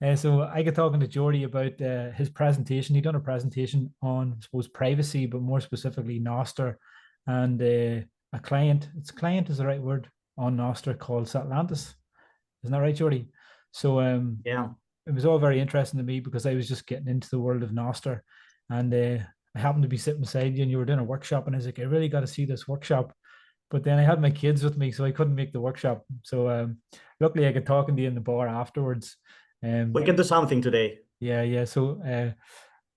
So I got talking to Jordi about his presentation. He done a presentation on, I suppose, privacy, but more specifically Nostr, and a client. It's client is the right word on Nostr called Satlantis. Isn't that right, Jordi? So Yeah. it was all very interesting to me because I was just getting into the world of Nostr, and I happened to be sitting beside you, and you were doing a workshop, and I was like, I really got to see this workshop. But then I had my kids with me, so I couldn't make the workshop. So luckily, I got talking to you in the bar afterwards. We Um, can do something today. yeah, yeah. So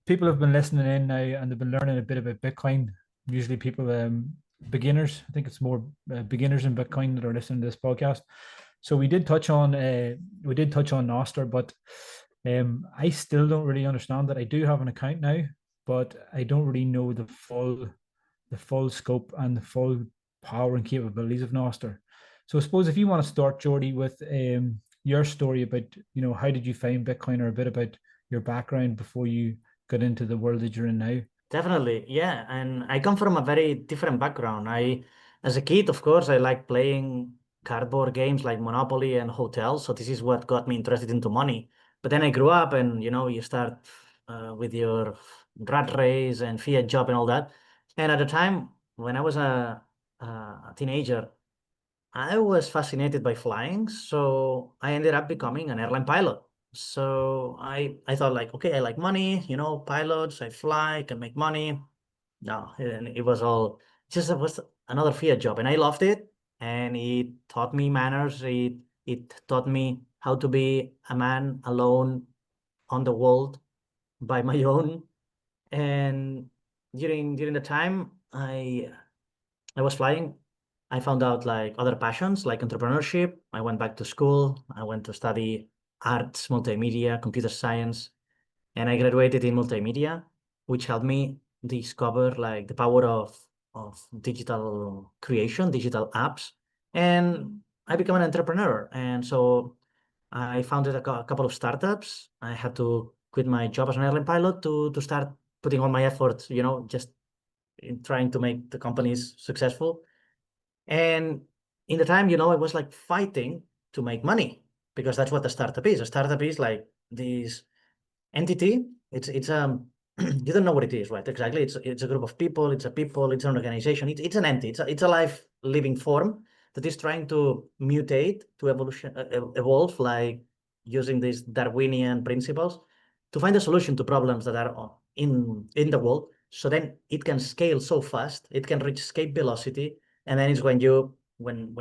people have been listening in now, and they've been learning a bit about Bitcoin. Usually, people beginners. I think it's more beginners in Bitcoin that are listening to this podcast. So we did touch on Nostr, but I still don't really understand that. I do have an account now, but I don't really know the full scope and the full power and capabilities of Nostr. So I suppose if you want to start, Jordi, with your story about, how did you find Bitcoin, or a bit about your background before you got into the world that you're in now. Definitely, yeah. And I come from a very different background. As a kid, of course, I like playing cardboard games like Monopoly and Hotels. So this is what got me interested into money. But then I grew up, and you start with your rat race and fiat job and all that. And at the time when I was a teenager, I was fascinated by flying, so I ended up becoming an airline pilot. So I thought like, okay, I like money, pilots, I fly, I can make money. No, and it was all just it was another fiat job, and I loved it. And it taught me manners. It taught me how to be a man alone on the world by my own. And during the time I was flying, I found out like other passions like entrepreneurship. I went back to school. I went to study arts, multimedia, computer science, and I graduated in multimedia, which helped me discover like the power of digital creation, digital apps, and I became an entrepreneur. And so I founded a couple of startups. I had to quit my job as an airline pilot to start putting all my efforts, just in trying to make the companies successful. And in the time, I was like fighting to make money because that's what a startup is. A startup is like this entity. It's you don't know what it is, right? Exactly. It's a group of people. It's an organization. It's an entity. It's a life living form that is trying to mutate, to evolve, like using these Darwinian principles to find a solution to problems that are in the world. So then it can scale so fast, it can reach escape velocity, and then it's when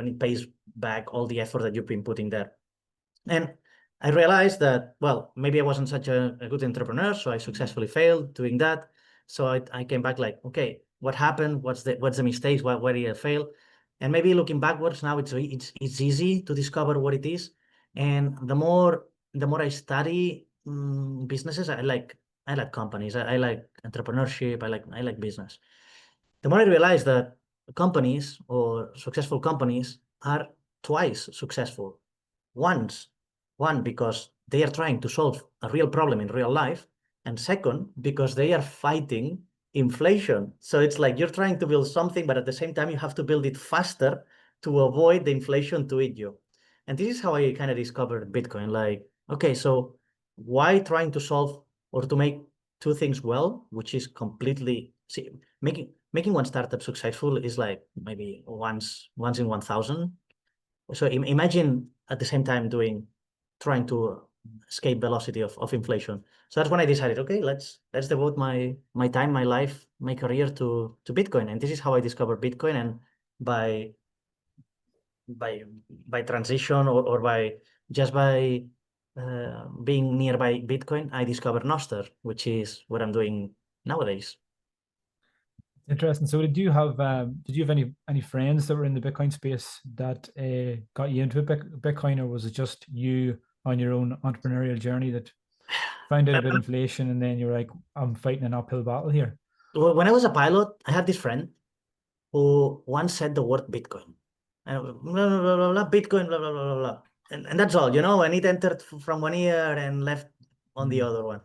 it pays back all the effort that you've been putting there. And I realized that, well, maybe I wasn't such a good entrepreneur, so I successfully failed doing that. So I came back like, okay, what happened? What's the mistakes? Where did I fail? And maybe looking backwards now, it's easy to discover what it is. And the more I study businesses, I like companies, I like entrepreneurship, I like business. The more I realize that companies or successful companies are twice successful. Once, one, because they are trying to solve a real problem in real life, and second, because they are fighting inflation. So it's like you're trying to build something, but at the same time, you have to build it faster to avoid the inflation to eat you. And this is how I kind of discovered Bitcoin. Like, okay, so why trying to solve or to make two things well, which is completely see, making one startup successful is like maybe once in 1,000. So imagine at the same time trying to escape velocity of inflation. So that's when I decided, okay, let's devote my time, my life, my career to Bitcoin. And this is how I discovered Bitcoin. And by by by transition or by just by being nearby Bitcoin, I discovered Nostr, which is what I'm doing nowadays. Interesting. So did you have any friends that were in the Bitcoin space that got you into Bitcoin, or was it just you on your own entrepreneurial journey that found out about inflation, and then you're like, I'm fighting an uphill battle here? When I was a pilot, I had this friend who once said the word Bitcoin. And blah, blah, blah, blah, blah, Bitcoin, blah, blah, blah, blah, blah. And that's all, and it entered from one ear and left on the Mm. other one.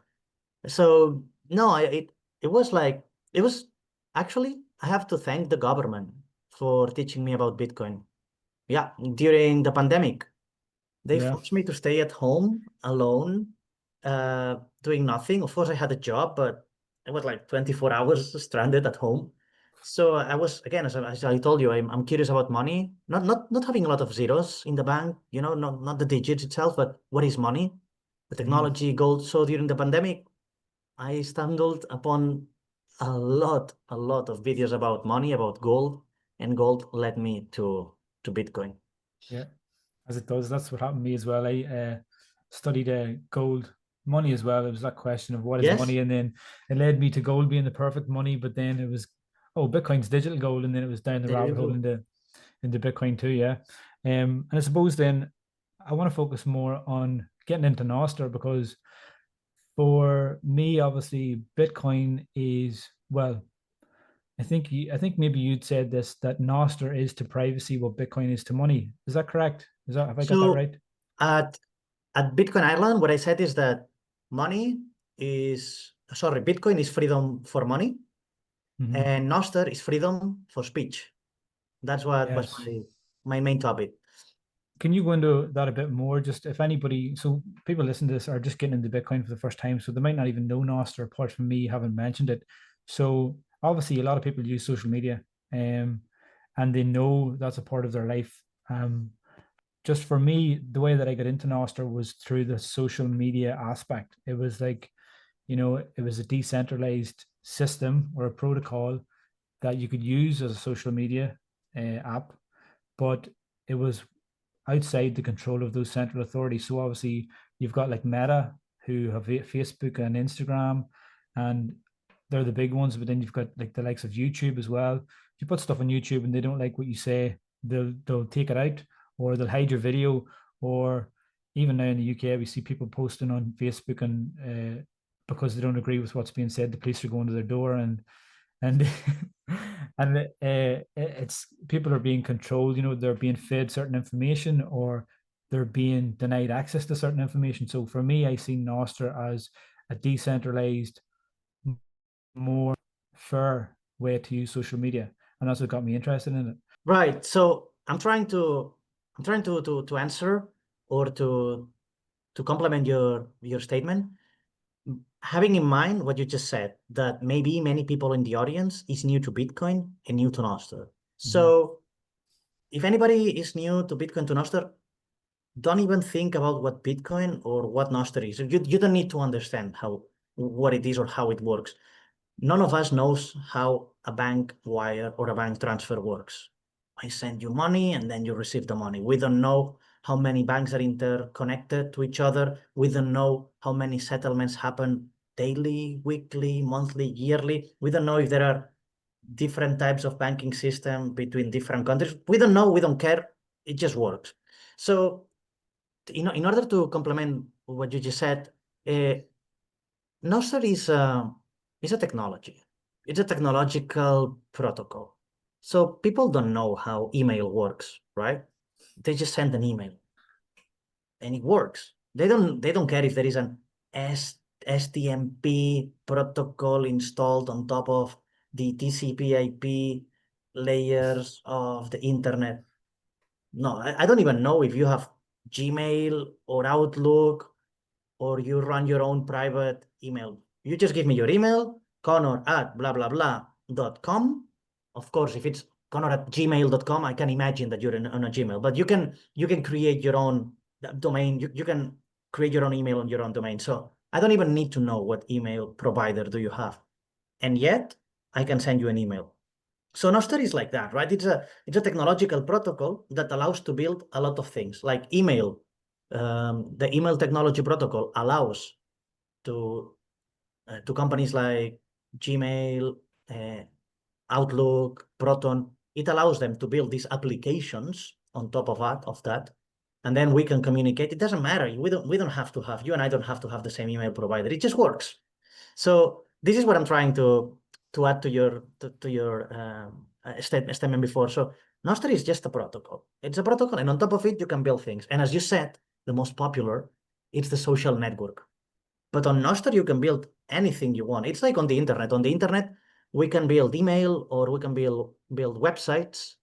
So, no, it was like, it was actually, I have to thank the government for teaching me about Bitcoin. Yeah, during the pandemic, they Yeah. forced me to stay at home alone doing nothing. Of course, I had a job, but it was like 24 hours stranded at home. So I was, again, as I told you, I'm curious about money. Not having a lot of zeros in the bank, not the digits itself, but what is money? The technology, gold. So during the pandemic, I stumbled upon a lot of videos about money, about gold, and gold led me to Bitcoin. Yeah, as it does. That's what happened to me as well. I studied gold money as well. It was that question of what is Yes, money, and then it led me to gold being the perfect money. But then it was, oh, Bitcoin's digital gold, and then it was down the there you rabbit hole go. into Bitcoin too. Yeah, and I suppose then I want to focus more on getting into Nostr because for me, obviously, Bitcoin is well. I think maybe you'd said this that Nostr is to privacy what Bitcoin is to money. Is that correct? Have I got that So right? at Bitcoin Island, what I said is that Bitcoin is freedom for money, Mm-hmm. and Nostr is freedom for speech. That's what was Yes. my main topic. Can you go into that a bit more? Just if anybody, so people listen to this are just getting into Bitcoin for the first time, so they might not even know Nostr apart from me having mentioned it. So obviously, a lot of people use social media, um, and they know that's a part of their life. Just for me, the way that I got into Nostr was through the social media aspect. It was like, it was a decentralized system or a protocol that you could use as a social media app, but it was outside the control of those central authorities. So obviously, you've got like Meta, who have Facebook and Instagram, and they're the big ones. But then you've got like the likes of YouTube as well. If you put stuff on YouTube and they don't like what you say, they'll take it out, or they'll hide your video, or even now in the UK, we see people posting on Facebook and because they don't agree with what's being said, the police are going to their door and and it's people are being controlled. They're being fed certain information or they're being denied access to certain information. So for me, I see Nostr as a decentralized, more fair way to use social media, and that's what got me interested in it. Right. So I'm trying to answer or to complement your statement, having in mind what you just said, that maybe many people in the audience is new to Bitcoin and new to Nostr. Mm-hmm. So if anybody is new to Bitcoin to Nostr, don't even think about what Bitcoin or what Nostr is. You don't need to understand what it is or how it works. None of us knows how a bank wire or a bank transfer works. I send you money and then you receive the money. We don't know how many banks are interconnected to each other. We don't know how many settlements happen daily, weekly, monthly, yearly. We don't know if there are different types of banking system between different countries. We don't know, we don't care. It just works. So, in order to complement what you just said, uh, Nostr is a technology. It's a technological protocol. So people don't know how email works, right? They just send an email and it works. They don't care if there is an STMP protocol installed on top of the TCP/IP layers of the internet. No, I don't even know if you have Gmail or Outlook or you run your own private email. You just give me your email, Connor at blah blah blah.com. Of course, if it's Connor at gmail.com, I can imagine that you're on a Gmail, but you can create your own domain. You can create your own email on your own domain. So I don't even need to know what email provider do you have. And yet I can send you an email. So Nostr is like that, right? It's a technological protocol that allows to build a lot of things, like email. The email technology protocol allows to companies like Gmail, uh, Outlook, Proton. It allows them to build these applications on top of that, and then we can communicate. It doesn't matter. We don't have to have, you and I don't have to have the same email provider. It just works. So this is what I'm trying to add to your statement before. So Nostr is just a protocol. It's a protocol, and on top of it, you can build things. And as you said, the most popular, it's the social network. But on Nostr, you can build anything you want. It's like on the internet. On the internet, we can build email, or we can build websites,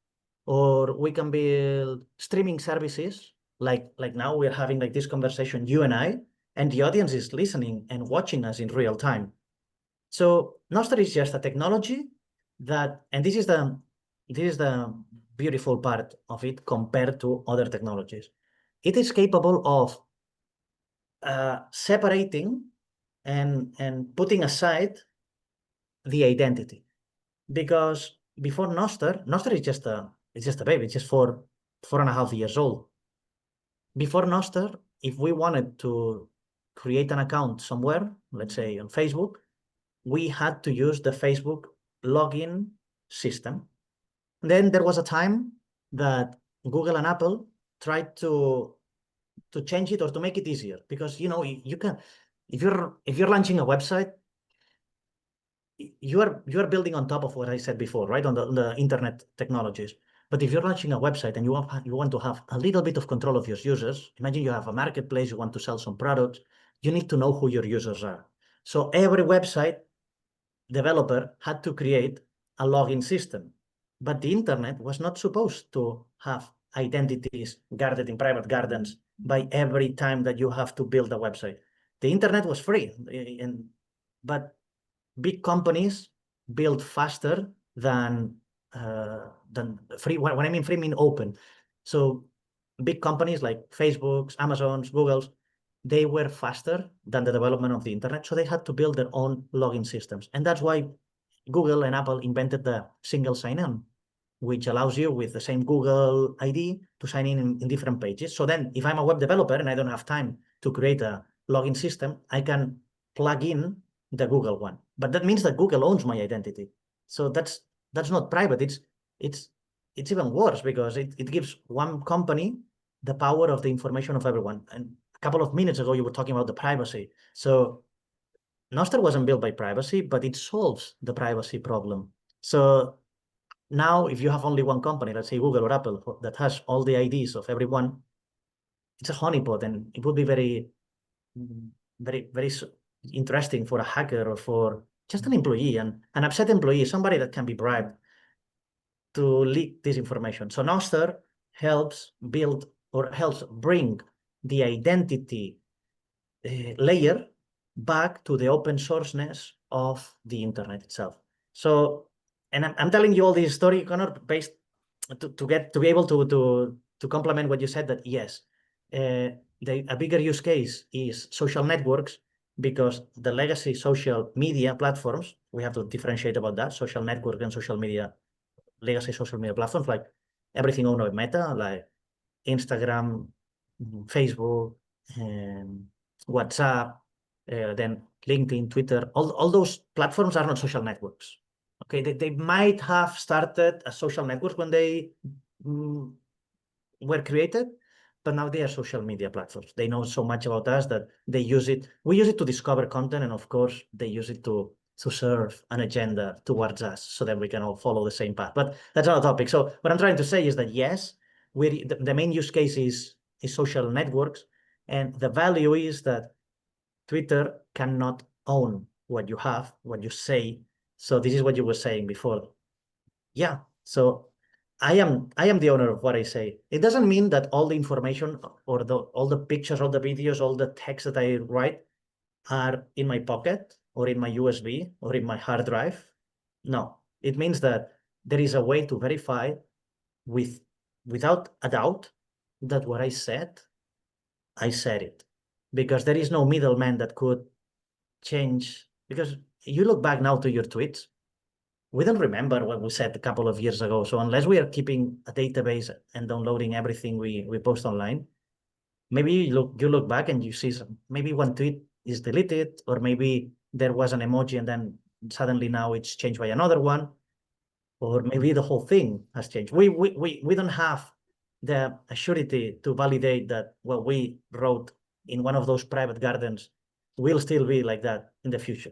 or we can build streaming services. Like now we're having like this conversation, you and I. and the audience is listening and watching us in real time. So Nostr is just a technology that, and this is the beautiful part of it compared to other technologies. It is capable of separating and putting aside the identity, because before Nostr is just a baby. It's just 4.5 years old. Before Nostr, if we wanted to create an account somewhere, let's say on Facebook, we had to use the Facebook login system. Then there was a time that Google and Apple tried to change it or to make it easier, because you can, if you're launching a website, you are building on top of what I said before, right? On the internet technologies. But if you're launching a website and you want to have a little bit of control of your users, imagine you have a marketplace, you want to sell some products, you need to know who your users are. So every website developer had to create a login system. But the internet was not supposed to have identities guarded in private gardens by every time that you have to build a website. The internet was free, but big companies build faster than free. When I mean free, I mean open. So big companies like Facebook's, Amazon's, Google's, they were faster than the development of the internet. So they had to build their own login systems. And that's why Google and Apple invented the single sign-on, which allows you with the same Google ID to sign in different pages. So then if I'm a web developer and I don't have time to create a login system, I can plug in the Google one. But that means that Google owns my identity. So that's not private. It's even worse, because it gives one company the power of the information of everyone. And a couple of minutes ago, you were talking about the privacy. So Nostr wasn't built by privacy, but it solves the privacy problem. So now if you have only one company, let's say Google or Apple, that has all the IDs of everyone, it's a honeypot, and it would be very, very, very interesting for a hacker or for just an employee, and an upset employee, somebody that can be bribed to leak this information. So Nostr helps build or helps bring the identity layer back to the open sourceness of the internet itself. So, and I'm telling you all this story, Connor, based to be able to complement what you said, that yes, a bigger use case is social networks, because the legacy social media platforms, we have to differentiate about that, social network and social media, legacy social media platforms, like everything owned by Meta, like Instagram, Facebook, WhatsApp, then LinkedIn, Twitter, all those platforms are not social networks. Okay, they might have started as social networks when they were created, but now they are social media platforms. They know so much about us that they use it. We use it to discover content, and of course, they use it to serve an agenda towards us so that we can all follow the same path. But that's not a topic. So what I'm trying to say is that yes, the main use case is social networks, and the value is that Twitter cannot own what you have, what you say. So this is what you were saying before. Yeah. So I am the owner of what I say. It doesn't mean that all the information or all the pictures, all the videos, all the text that I write are in my pocket or in my USB or in my hard drive. No, it means that there is a way to verify without a doubt that what I said it, because there is no middleman that could change. Because you look back now to your tweets, we don't remember what we said a couple of years ago. So unless we are keeping a database and downloading everything we post online, maybe you look back and you see maybe one tweet is deleted, or maybe there was an emoji and then suddenly now it's changed by another one, or maybe the whole thing has changed. We don't have the surety to validate that what we wrote in one of those private gardens will still be like that in the future.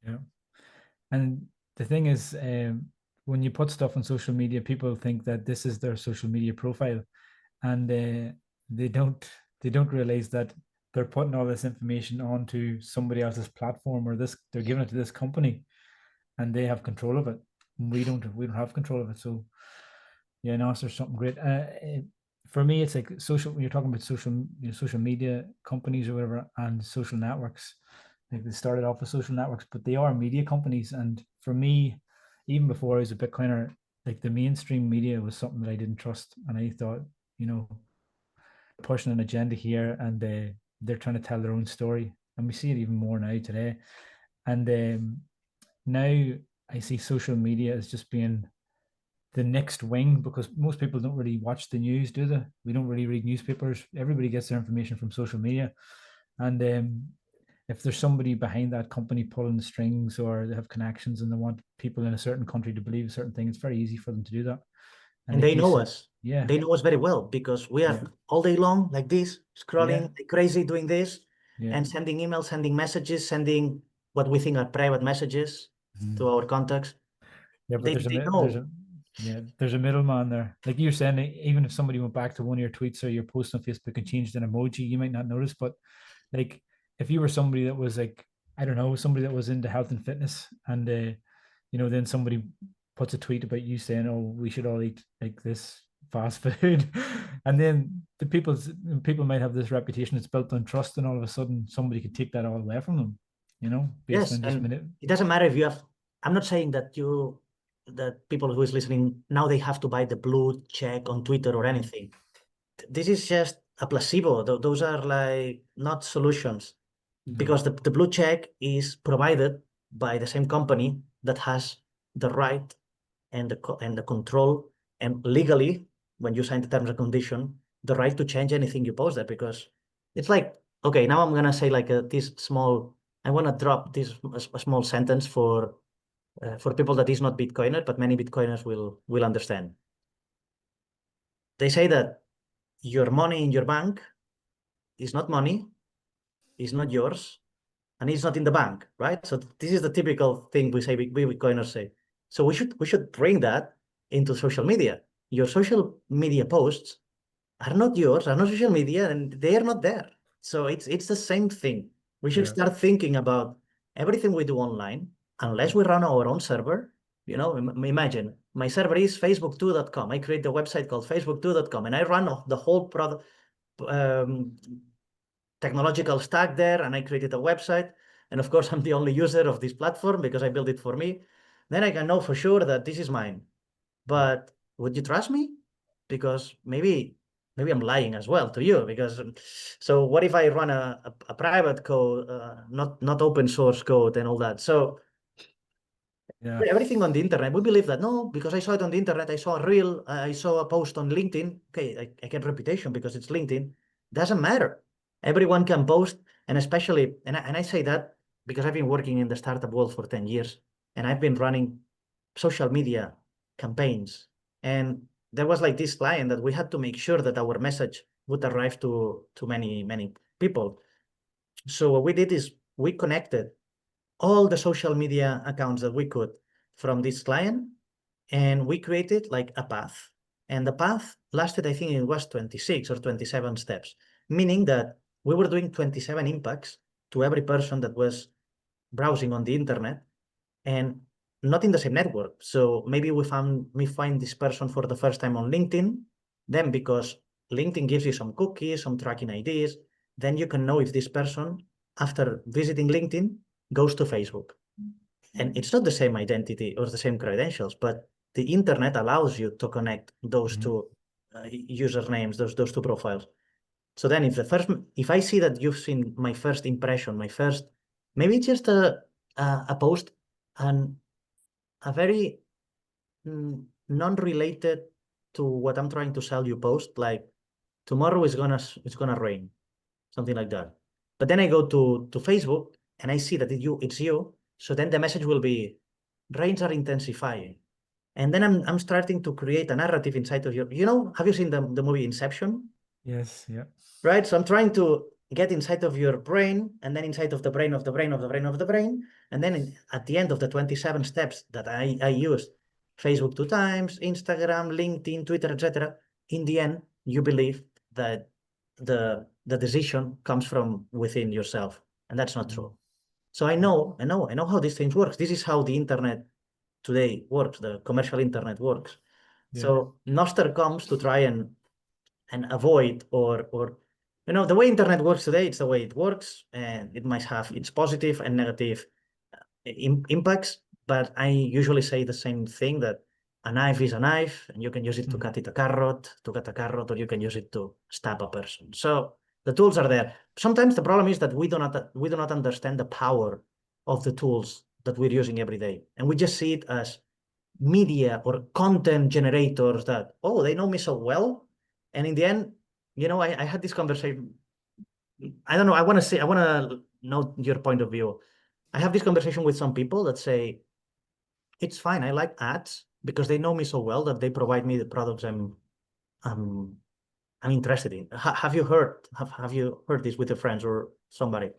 Yeah. And the thing is, when you put stuff on social media, people think that this is their social media profile, and they don't realize that they're putting all this information onto somebody else's platform, or they're giving it to this company, and they have control of it. We don't have control of it. So yeah, no, there's something great. for me, it's like social. When you're talking about social media companies or whatever, and social networks, like they started off as social networks, but they are media companies. And for me, even before I was a Bitcoiner, like the mainstream media was something that I didn't trust, and I thought, you know, pushing an agenda here, and they're trying to tell their own story, and we see it even more now today. And now I see social media as just being the next wing, because most people don't really watch the news, do they? We don't really read newspapers. Everybody gets their information from social media, and if there's somebody behind that company pulling the strings, or they have connections and they want people in a certain country to believe a certain thing, it's very easy for them to do that. And And like they you know said, us. yeah, They know us very well because we yeah, are all day long like this, scrolling yeah, like crazy, doing this, yeah, and sending emails, sending messages, sending what we think are private messages to mhm. our contacts. Yeah. But They know. there's a middleman there. Like you're saying, even if somebody went back to one of your tweets or your post on Facebook and changed an emoji, you might not notice. But like, if you were somebody that was like, I don't know, somebody that was into health and fitness, and then somebody puts a tweet about you saying, "Oh, we should all eat like this fast food," and then people might have this reputation that's built on trust, and all of a sudden somebody could take that all away from them, based Yes, on just and minute. it doesn't matter if you have. I'm not saying that people who is listening now they have to buy the blue check on Twitter or Mm, anything. This is just a placebo. Those are like not solutions no, because the blue check is provided by the same company that has the right and the control and legally when you sign the terms and condition the right to change anything you post there because it's like okay now I'm gonna say like this small I want to drop this a small sentence for people that is not Bitcoiner but many Bitcoiners will understand. They say that your money in your bank is not money, is not yours, and it's not in the bank, right? So this is the typical thing we Bitcoiners say. So we should bring that into social media. Your social media posts are not yours, are not social media, and they are not there. So it's the same thing. We should yeah, start thinking about everything we do online, unless we run our own server. Imagine my server is facebook2.com. I create a website called facebook2.com, and I run the whole product um, technological stack there and I created a website. And of course, I'm the only user of this platform because I built it for me. Then I can know for sure that this is mine. yeah, But would you trust me? Because maybe I'm lying as well to you. Because so what if I run a private code, not open source code and all that? So yeah, everything on the internet, we believe that no, because I saw it on the internet, I saw a reel, I saw a post on LinkedIn. Okay, I get reputation because it's LinkedIn. Doesn't matter. Everyone can post, and especially, and I say that because I've been working in the startup world for 10 years, and I've been running social media campaigns. And there was like this client that we had to make sure that our message would arrive to many, many people. So what we did is we connected all the social media accounts that we could from this client and we created like a path and the path lasted I think it was 26 or 27 steps, meaning that we were doing 27 impacts to every person that was browsing on the internet and not in the same network. So maybe we find this person for the first time on LinkedIn. Then because LinkedIn gives you some cookies, some tracking IDs, then you can know if this person, after visiting LinkedIn, goes to Facebook. And it's not the same identity or the same credentials, but the internet allows you to connect those mhm, two usernames, those two profiles. So then if I see that you've seen my first impression, maybe it's just a post and a very non-related to what I'm trying to sell you post, like tomorrow it's gonna rain, something like that. But then I go to Facebook and I see that it's you. So then the message will be rains are intensifying. And then I'm starting to create a narrative inside of have you seen the movie Inception? yes, yeah, Right? So I'm trying to get inside of your brain and then inside of the brain of the brain of the brain of the brain. And then at the end of the 27 steps that I used, Facebook 2 times, Instagram, LinkedIn, Twitter, etc. In the end, you believe that the decision comes from within yourself. And that's not mm, true. So I know how these things works. This is how the internet today works, the commercial internet works. yeah, So Nostr comes to try and and avoid or the way internet works today, it's the way it works, and it might have its positive and negative impacts. But I usually say the same thing, that a knife is a knife, and you can use it to cut a carrot, or you can use it to stab a person. So the tools are there. Sometimes the problem is that we do not understand the power of the tools that we're using every day, and we just see it as media or content generators that, oh, they know me so well. And in the end, I had this conversation. I don't know. I want to know your point of view. I have this conversation with some people that say, it's fine. I like ads because they know me so well that they provide me the products I'm interested in. Have you heard this with your friends or somebody?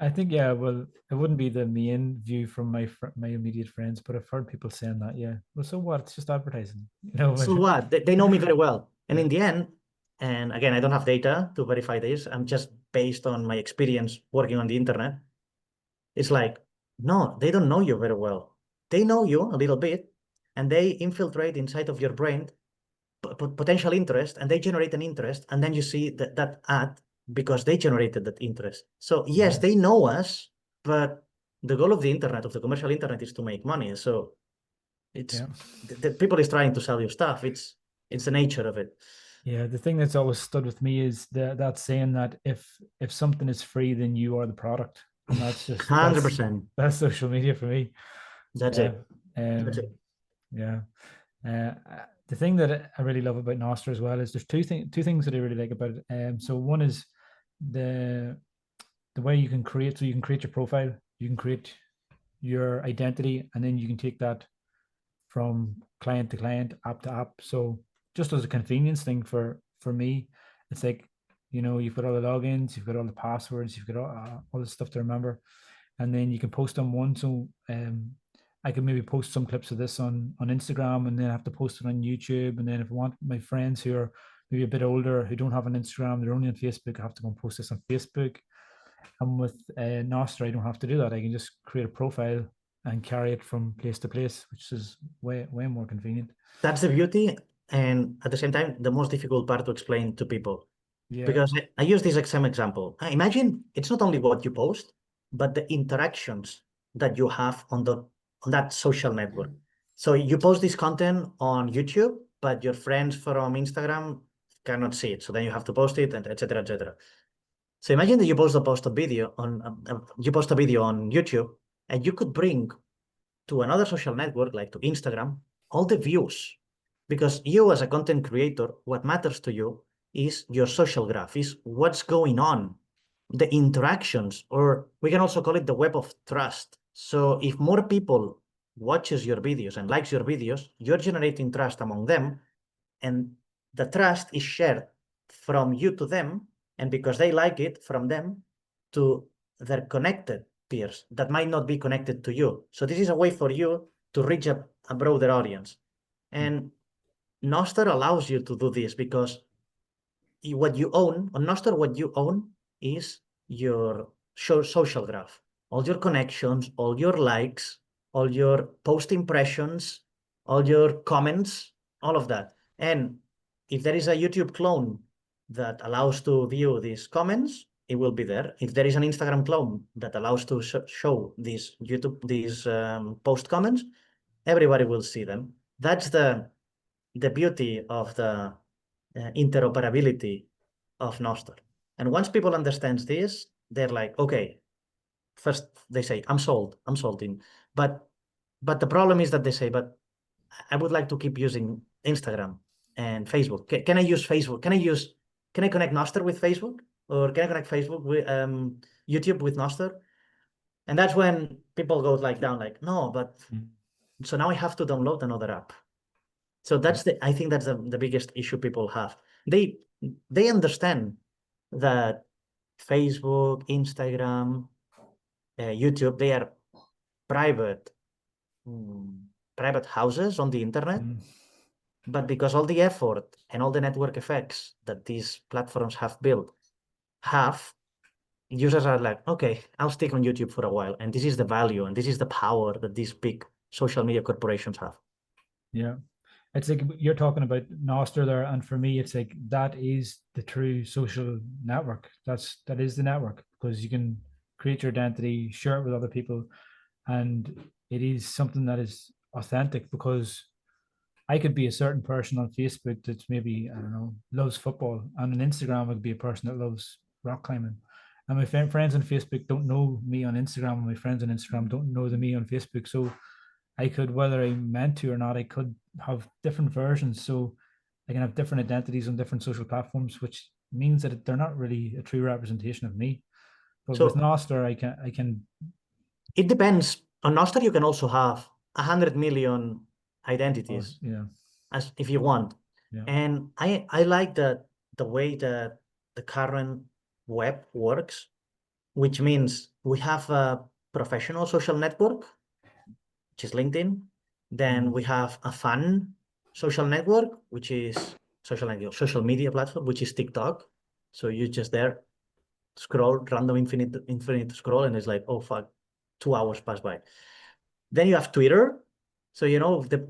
I think, yeah, well, it wouldn't be the main view from my immediate friends, but I've heard people saying that, yeah. Well, so what? It's just advertising, So what? They know me very well. And Yeah. in the end, and again, I don't have data to verify this. I'm just based on my experience working on the internet. It's like, no, they don't know you very well. They know you a little bit, and they infiltrate inside of your brain potential interest, and they generate an interest, and then you see that ad because they generated that interest. So yes, they know us, but the goal of the internet, of the commercial internet, is to make money. So it's the people is trying to sell you stuff. It's the nature of it. Yeah, the thing that's always stood with me is that saying that if something is free, then you are the product, and that's just 100%. that's social media for me. That's Yeah, it. That's it. yeah. The thing that I really love about Nostr as well is there's two things that I really like about it. So one is the way you can create. So you can create your profile, you can create your identity, and then you can take that from client to client, app to app. So just as a convenience thing for me, it's like, you've got all the logins, you've got all the passwords, you've got all the stuff to remember, and then you can post on one. So I can maybe post some clips of this on Instagram, and then I have to post it on YouTube. And then if I want my friends who are maybe a bit older who don't have an Instagram, they're only on Facebook, I have to go and post this on Facebook. And with Nostr, I don't have to do that. I can just create a profile and carry it from place to place, which is way more convenient. That's the beauty, and at the same time, the most difficult part to explain to people. Yeah. Because I use this same example. Imagine it's not only what you post, but the interactions that you have on that social network. So you post this content on YouTube, but your friends from Instagram cannot see it. So then you have to post it, and et cetera, et cetera. So imagine that you post a video on YouTube, and you could bring to another social network, like to Instagram, all the views. Because you, as a content creator, what matters to you is your social graph, is what's going on, the interactions, or we can also call it the web of trust. So if more people watches your videos and likes your videos, you're generating trust among them, and the trust is shared from you to them, and because they like it, from them to their connected peers that might not be connected to you. So this is a way for you to reach a broader audience. And Nostr allows you to do this because what you own on Nostr, what you own is your social graph, all your connections, all your likes, all your post impressions, all your comments, all of that. And if there is a YouTube clone that allows to view these comments, it will be there. If there is an Instagram clone that allows to show these post comments, everybody will see them. That's the beauty of the interoperability of Nostr. And once people understand this, they're like, okay, first they say, I'm sold in. But the problem is that they say, but I would like to keep using Instagram and Facebook. Can I use Facebook? Can I connect Nostr with Facebook? Or can I connect Facebook with YouTube with Nostr? And that's when people go down like, no, but so now I have to download another app. So I think that's the biggest issue people have. They understand that Facebook, Instagram, YouTube, they are private private houses on the internet. But because all the effort and all the network effects that these platforms have built users are like, okay, I'll stick on YouTube for a while. And this is the value and this is the power that these big social media corporations have. Yeah. it's like you're talking about Nostr there, and for me, it's like that is the true social network. That is the network, because you can create your identity, share it with other people, and it is something that is authentic. Because I could be a certain person on Facebook that's maybe, I don't know, loves football, and on Instagram I could be a person that loves rock climbing. And my friends on Facebook don't know me on Instagram, and my friends on Instagram don't know the me on Facebook. So I could, whether I meant to or not, I could have different versions. So I can have different identities on different social platforms, which means that they're not really a true representation of me. But with So Nostr, I can. it depends. On Nostr, you can also have 100 million identities Yeah, as if you want. yeah, And I like that the way that the current web works, which means we have a professional social network, which is LinkedIn. Then we have a fun social network, which is social media platform, which is TikTok. So you're just there, scroll, random infinite scroll, and it's like, oh fuck, 2 hours pass by. Then you have Twitter. So,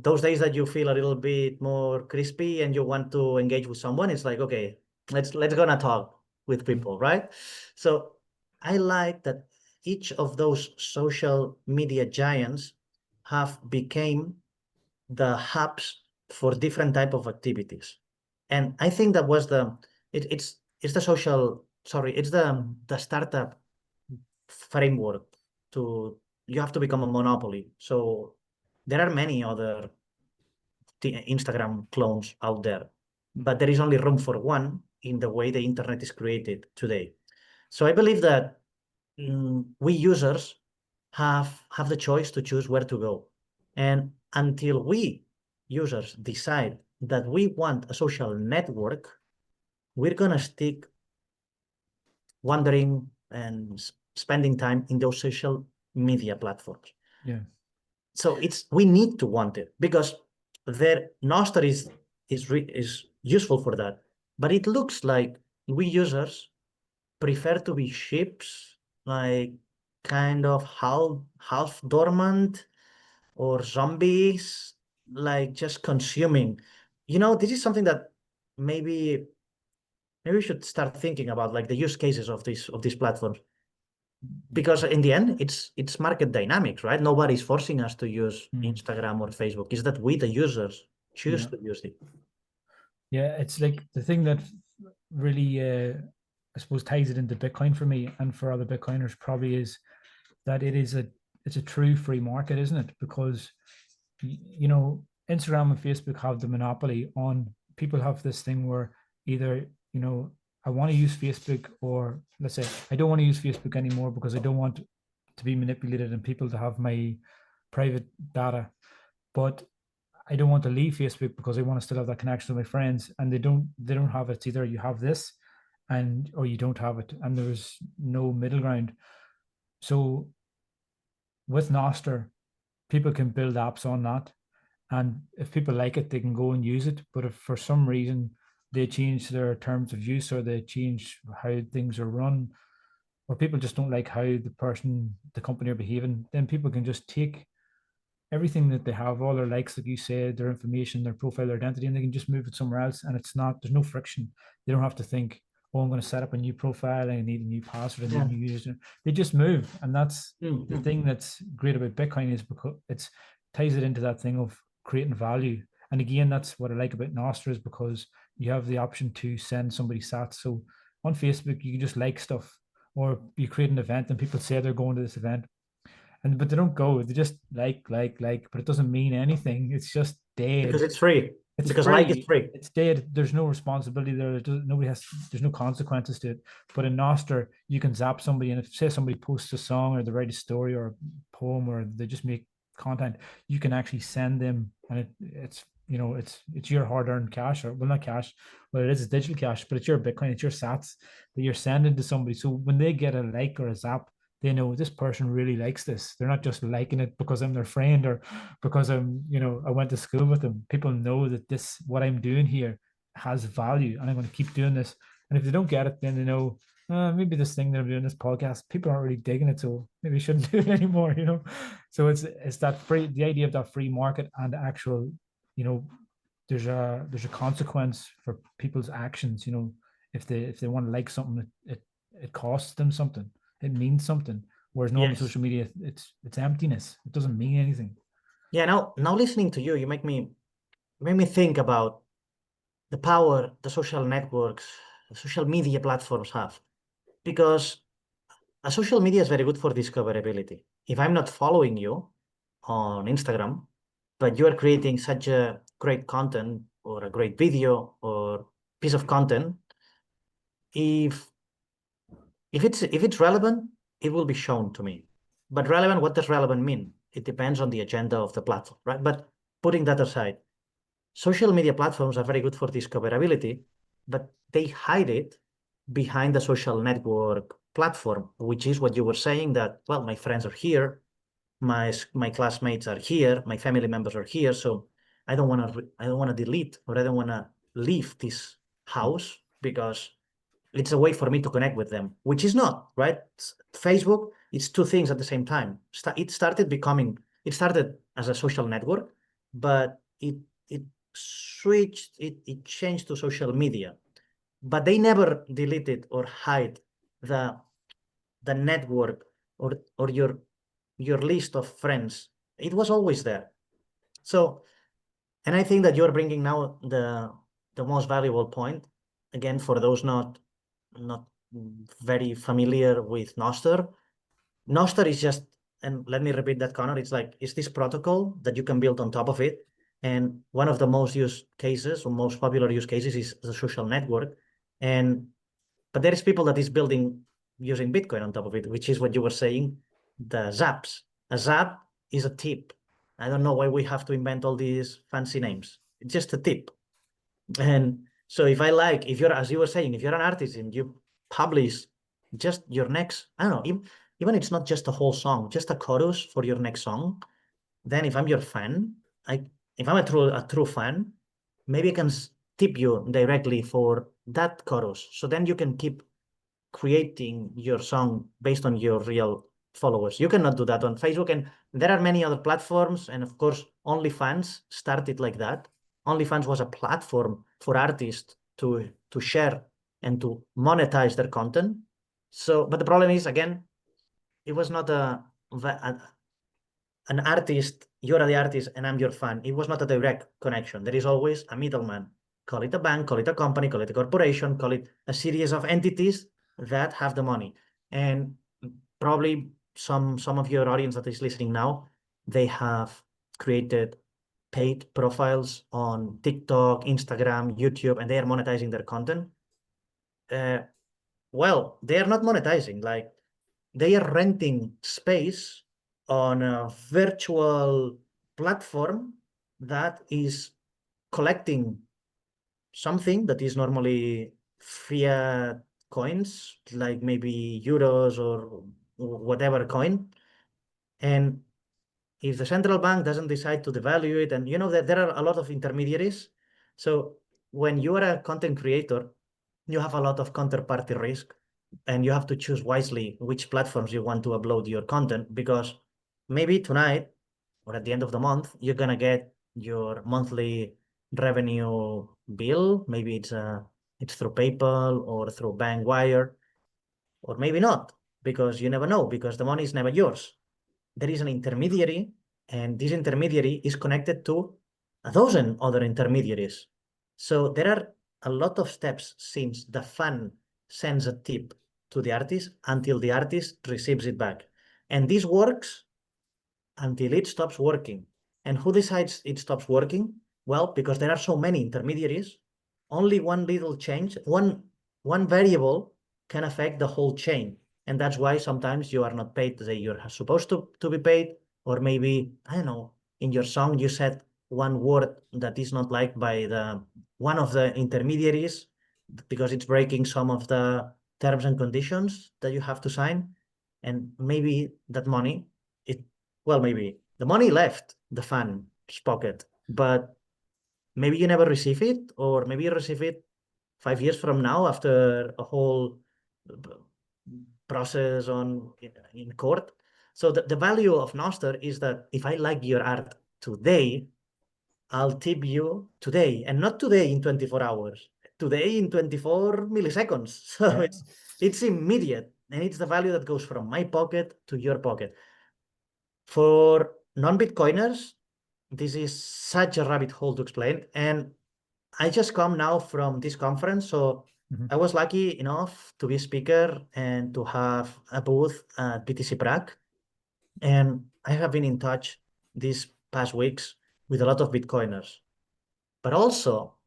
those days that you feel a little bit more crispy and you want to engage with someone, it's like, okay, let's gonna talk with people, right? So I like that each of those social media giants have became the hubs for different type of activities. And I think that was it's the social, sorry, it's the startup framework to you have to become a monopoly. So there are many other Instagram clones out there, but there is only room for one in the way the internet is created today. So I believe that we users have the choice to choose where to go. And until we users decide that we want a social network, we're gonna stick wandering and spending time in those social media platforms. yeah, So we need to want it because their Nostr is useful for that. But it looks like we users prefer to be ships, like kind of half dormant or zombies, like just consuming. This is something that maybe we should start thinking about, like the use cases of these platforms. Because in the end, it's market dynamics, right? Nobody's forcing us to use Instagram or Facebook. It's that we, the users, choose yeah. to use it. Yeah, it's like the thing that really, I suppose, ties it into Bitcoin for me and for other Bitcoiners probably is that it's a true free market, isn't it? Because Instagram and Facebook have the monopoly on people. Have this thing where either I want to use Facebook, or let's say I don't want to use Facebook anymore because I don't want to be manipulated and people to have my private data, but I don't want to leave Facebook because I want to still have that connection with my friends, and they don't have it. It's either you have this and or you don't have it, and there's no middle ground. So with Nostr, people can build apps on that, and if people like it, they can go and use it. But if for some reason they change their terms of use, or they change how things are run, or people just don't like how the company are behaving, then people can just take everything that they have, all their likes, like you said, their information, their profile, their identity, and they can just move it somewhere else. And there's no friction. They don't have to think, oh, I'm going to set up a new profile, I need a new password, I need a new user. They just move. And that's the thing that's great about Bitcoin, is because it ties it into that thing of creating value. And again, that's what I like about Nostr, is because you have the option to send somebody sats. So on Facebook, you can just like stuff, or you create an event and people say they're going to this event, but they don't go. They just like, but it doesn't mean anything. It's just Because dead. it's free. It's Because like is free. free. It's dead. There's no responsibility there. Nobody has. There's no consequences to it. But in Nostr, you can zap somebody, and if say somebody posts a song, or they write a story or a poem, or they just make content, you can actually send them, and it's your hard-earned cash, or well, not cash, well, it is digital cash, but it's your Bitcoin, it's your Sats that you're sending to somebody. So when they get a like or a zap, they know this person really likes this. They're not just liking it because I'm their friend, or because I went to school with them. People know that what I'm doing here has value, and I'm going to keep doing this. And if they don't get it, then they know, maybe this thing that I'm doing, this podcast, people aren't really digging it, so maybe I shouldn't do it anymore. So it's the idea of that free market and actual, you know, there's a consequence for people's actions. You know, if they want to like something, it costs them something. It means something. Whereas normal Yes. social media, it's emptiness. It doesn't mean anything. Yeah, now listening to you, you make me think about the power the social networks, the social media platforms have. Because a social media is very good for discoverability. If I'm not following you on Instagram, but you are creating such a great content or a great video or piece of content, if if it's relevant, it will be shown to me. But relevant, what does relevant mean? It depends on the agenda of the platform, right? But putting that aside, social media platforms are very good for discoverability, but they hide it behind the social network platform, which is what you were saying that, well, my friends are here, my classmates are here, my family members are here, so I don't want to delete or I don't want to leave this house because it's a way for me to connect with them, which is not, right? Facebook, it's two things at the same time. It started as a social network, but it it changed to social media. But they never deleted or hide the network or your list of friends. It was always there. So, and I think that you're bringing now the most valuable point, again, for those not very familiar with Nostr. Nostr is just, and let me repeat that, Connor, it's this protocol that you can build on top of it. And one of the most used cases or most popular use cases is the social network. But there is people that is building using Bitcoin on top of it, which is what you were saying, the zaps. A zap is a tip. I don't know why we have to invent all these fancy names. It's just a tip. And so if you're, as you were saying, if you're an artist and you publish just your next, I don't know, even it's not just a whole song, just a chorus for your next song, then if I'm your fan, if I'm a true fan, maybe I can tip you directly for that chorus. So then you can keep creating your song based on your real followers. You cannot do that on Facebook, and there are many other platforms, and of course, OnlyFans started like that. OnlyFans was a platform for artists to share and to monetize their content. So, but the problem is, again, it was not an artist, you're the artist and I'm your fan. It was not a direct connection. There is always a middleman. Call it a bank, call it a company, call it a corporation, call it a series of entities that have the money. And probably some of your audience that is listening now, they have created paid profiles on TikTok, Instagram, YouTube, and they are monetizing their content. Well, they are not monetizing. Like, they are renting space on a virtual platform that is collecting something that is normally fiat coins, like maybe euros or whatever coin. And if the central bank doesn't decide to devalue it, and you know that there are a lot of intermediaries. So when you are a content creator, you have a lot of counterparty risk, and you have to choose wisely which platforms you want to upload your content, because maybe tonight or at the end of the month, you're gonna get your monthly revenue bill. Maybe it's through PayPal or through bank wire, or maybe not, because you never know, because the money is never yours. There is an intermediary, and this intermediary is connected to a dozen other intermediaries. So there are a lot of steps since the fan sends a tip to the artist until the artist receives it back. And this works until it stops working. And who decides it stops working? Well, because there are so many intermediaries, only one little change, one variable can affect the whole chain. And that's why sometimes you are not paid the way you're supposed to be paid. Or maybe, I don't know, in your song you said one word that is not liked by the one of the intermediaries because it's breaking some of the terms and conditions that you have to sign. And maybe that money, it well, maybe the money left the fan's pocket, but maybe you never receive it, or maybe you receive it 5 years from now after a whole process in court. So the value of Nostr is that if I like your art today, I'll tip you today, and not today in 24 hours, today in 24 milliseconds. So Yeah. it's immediate, and it's the value that goes from my pocket to your pocket. For non-Bitcoiners, this is such a rabbit hole to explain. And I just come now from this conference, so Mhm. I was lucky enough to be a speaker and to have a booth at BTC Prague. And I have been in touch these past weeks with a lot of Bitcoiners. But also,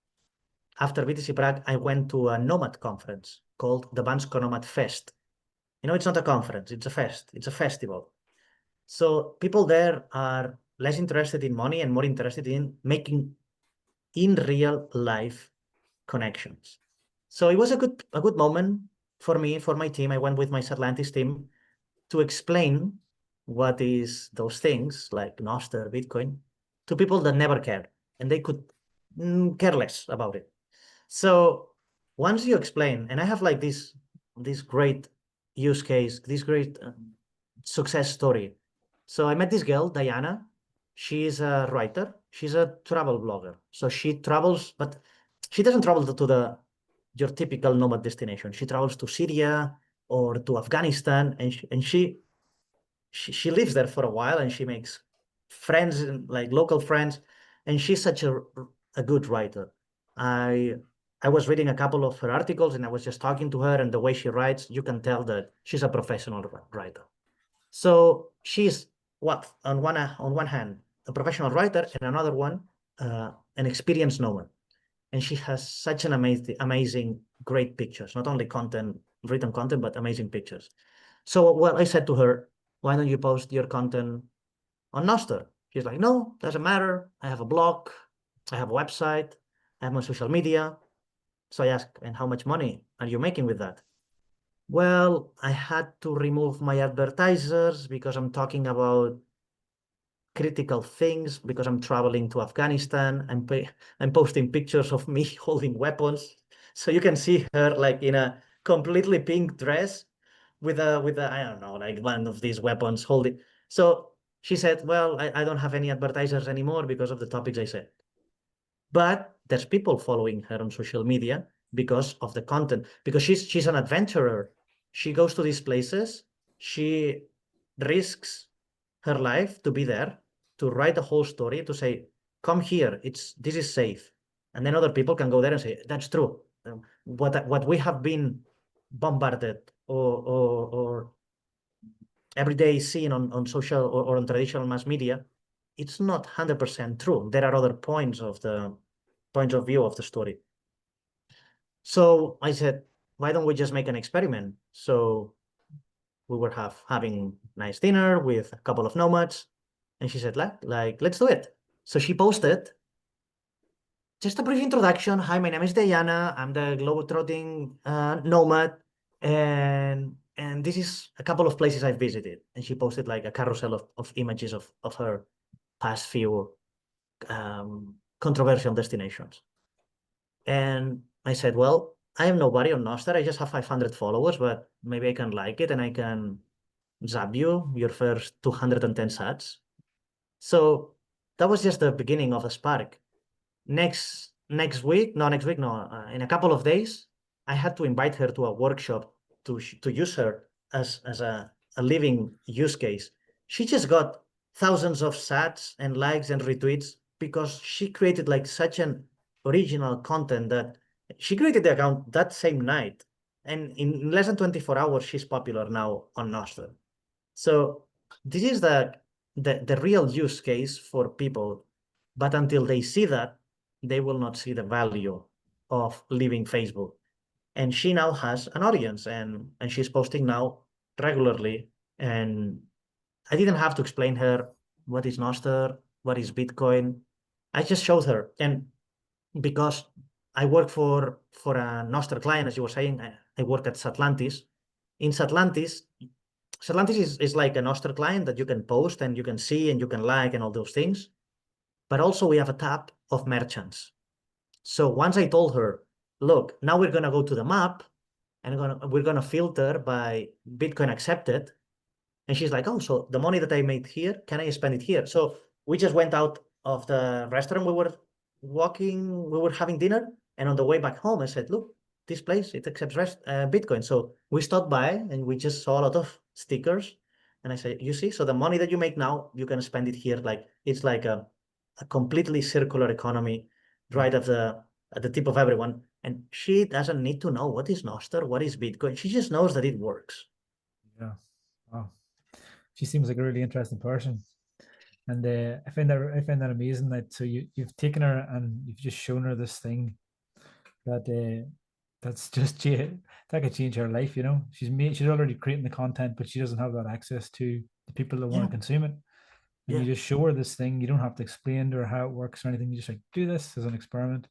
after BTC Prague, I went to a Nomad conference called the Bansko Nomad Fest. It's not a conference, it's a fest, it's a festival. So people there are less interested in money and more interested in making in real life connections. So it was a good moment for me, for my team. I went with my Satlantis team to explain what is those things like Nostr, Bitcoin, to people that never cared and they could care less about it. So once you explain, and I have like this great use case, this great success story. So I met this girl, Diana. She's a writer. She's a travel blogger. So she travels, but she doesn't travel to the your typical nomad destination. She travels to Syria or to Afghanistan, and she lives there for a while, and she makes friends, like local friends, and she's such a good writer. I I was reading a couple of her articles, and I was just talking to her, and the way she writes, you can tell that she's a professional writer. So she's what on one hand a professional writer, and another one an experienced nomad, and she has such an amazing, great pictures, not only content, written content, but amazing pictures. So what I said to her, why don't you post your content on Nostr? She's like, no, doesn't matter. I have a blog, I have a website, I have my social media. So I asked, and how much money are you making with that? Well, I had to remove my advertisers because I'm talking about critical things, because I'm traveling to Afghanistan. I'm posting pictures of me holding weapons. So you can see her like in a completely pink dress with a I don't know, like one of these weapons holding. So she said, well, I don't have any advertisers anymore because of the topics I said. But there's people following her on social media because of the content, because she's an adventurer. She goes to these places, she risks her life to be there, to write a whole story, to say, come here, this is safe. And then other people can go there and say, that's true. What we have been bombarded or every day seen on social or on traditional mass media, it's not 100% true. There are other points of view of the story. So I said, why don't we just make an experiment? So we were having nice dinner with a couple of nomads, and she said, like let's do it. So she posted just a brief introduction. Hi, my name is Diana. I'm the globetrotting nomad, and this is a couple of places I've visited. And she posted like a carousel of images of her past few controversial destinations. And I said, well, I am nobody on Nostr. I just have 500 followers, but maybe I can like it and I can zap you your first 210 sats. So that was just the beginning of a spark. Next week, no, next week, no, in a couple of days, I had to invite her to a workshop to use her as a living use case. She just got thousands of sats and likes and retweets because she created like such an original content that she created the account that same night. And in less than 24 hours, she's popular now on Nostr. So this is the real use case for people. But until they see that, they will not see the value of leaving Facebook. And she now has an audience and she's posting now regularly. And I didn't have to explain her what is Nostr, what is Bitcoin. I just showed her. And because I work for a Nostr client, as you were saying, I work at Satlantis. In Satlantis is like a Nostr client that you can post and you can see and you can like and all those things. But also we have a tab of merchants. So once I told her, look, now we're gonna go to the map and we're gonna filter by Bitcoin accepted. And she's like, oh, so the money that I made here, can I spend it here? So we just went out of the restaurant we were having dinner, and on the way back home, I said, "Look, this place it accepts Bitcoin." So we stopped by and we just saw a lot of stickers, and I said, "You see, so the money that you make now, you can spend it here. Like it's like a completely circular economy, right at the tip of everyone." And she doesn't need to know what is Nostr, what is Bitcoin. She just knows that it works. Yeah. Wow. She seems like a really interesting person. And I find that amazing that so you've taken her and you've just shown her this thing that that's just that could change her life. You know, she's already creating the content, but she doesn't have that access to the people that want Yeah, to consume it. And yeah. you just show her this thing. You don't have to explain to her how it works or anything. You just like do this as an experiment,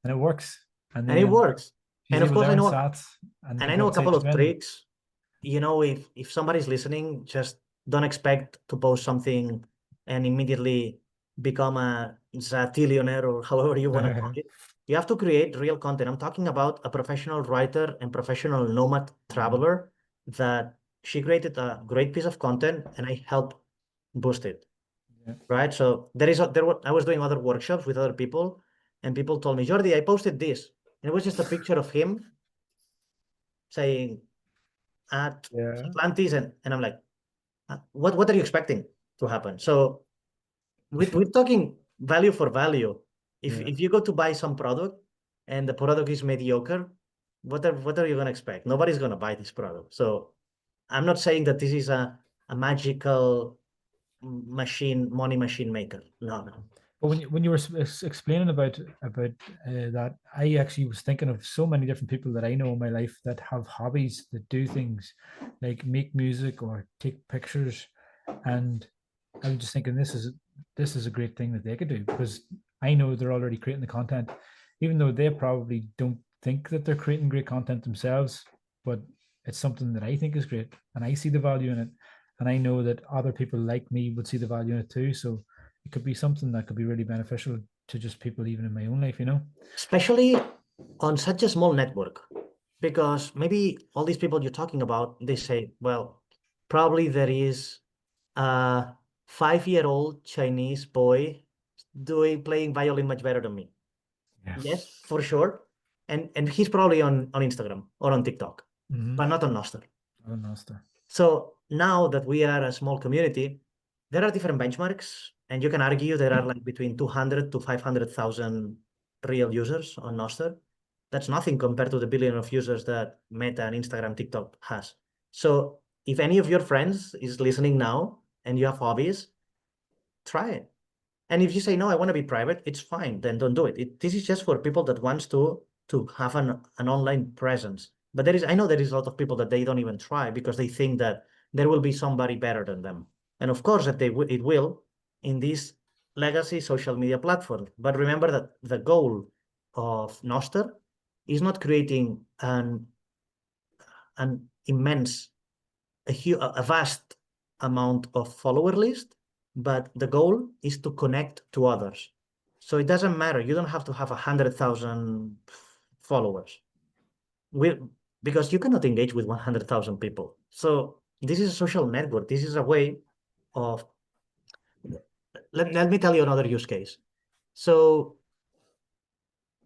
and it works. And And it then works. she's And of able to course, earn sats and and I know get a couple excited of spending. tricks. If somebody's listening, just don't expect to post something and immediately become a zatillionaire or however you want to call it. You have to create real content. I'm talking about a professional writer and professional nomad traveler that she created a great piece of content and I helped boost it. Yeah. Right. So I was doing other workshops with other people and people told me, Jordi, I posted this. And it was just a picture of him saying at Yeah. Atlantis and I'm like, what are you expecting to happen? So we're talking value for value. Yeah. If you go to buy some product and the product is mediocre, what are you gonna expect? Nobody's gonna buy this product. So I'm not saying that this is a magical money machine maker. No, no. But when you were explaining about that, I actually was thinking of so many different people that I know in my life that have hobbies that do things like make music or take pictures, and I was just thinking this is a great thing that they could do because I know they're already creating the content, even though they probably don't think that they're creating great content themselves, but it's something that I think is great, and I see the value in it, and I know that other people like me would see the value in it too. So it could be something that could be really beneficial to just people even in my own life, you know? Especially on such a small network, because maybe all these people you're talking about, they say, well, probably there is a 5-year-old Chinese boy playing violin much better than me. Yeah. Yes, for sure. And he's probably on Instagram or on TikTok, Mm-hmm. but not on Nostr. Oh, Nostr. So now that we are a small community, there are different benchmarks, and you can argue there are like between 200 to 500,000 real users on Nostr. That's nothing compared to the billion of users that Meta and Instagram, TikTok has. So if any of your friends is listening now and you have hobbies, try it. And if you say, no, I want to be private, it's fine, then don't do it. This is just for people that wants to have an online presence. But I know there is a lot of people that they don't even try because they think that there will be somebody better than them. And of course, that it will in this legacy social media platform. But remember that the goal of Nostr is not creating an immense, a vast amount of follower list, but the goal is to connect to others. So it doesn't matter. You don't have to have 100,000 followers. We, because you cannot engage with 100,000 people. So this is a social network. This is a way of, let me tell you another use case. So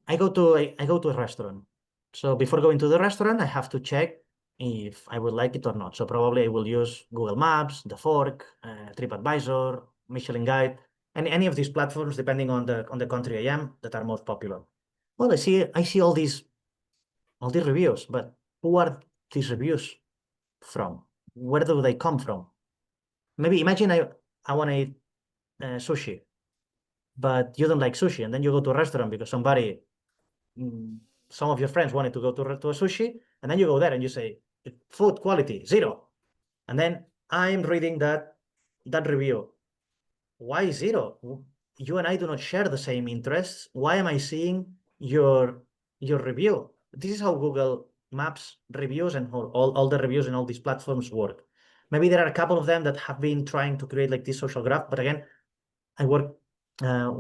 I go to a restaurant. So before going to the restaurant, I have to check if I would like it or not. So probably I will use Google Maps, The Fork, TripAdvisor, Michelin Guide, and any of these platforms, depending on the country I am, that are most popular. Well, I see all these reviews, but who are these reviews from? Where do they come from? Maybe imagine I want to eat sushi, but you don't like sushi, and then you go to a restaurant because mm, some of your friends wanted to go to a sushi, and then you go there and you say, food quality, 0. And then I'm reading that review. Why 0? You and I do not share the same interests. Why am I seeing your review? This is how Google Maps reviews and all the reviews in all these platforms work. Maybe there are a couple of them that have been trying to create like this social graph, but again, I work uh,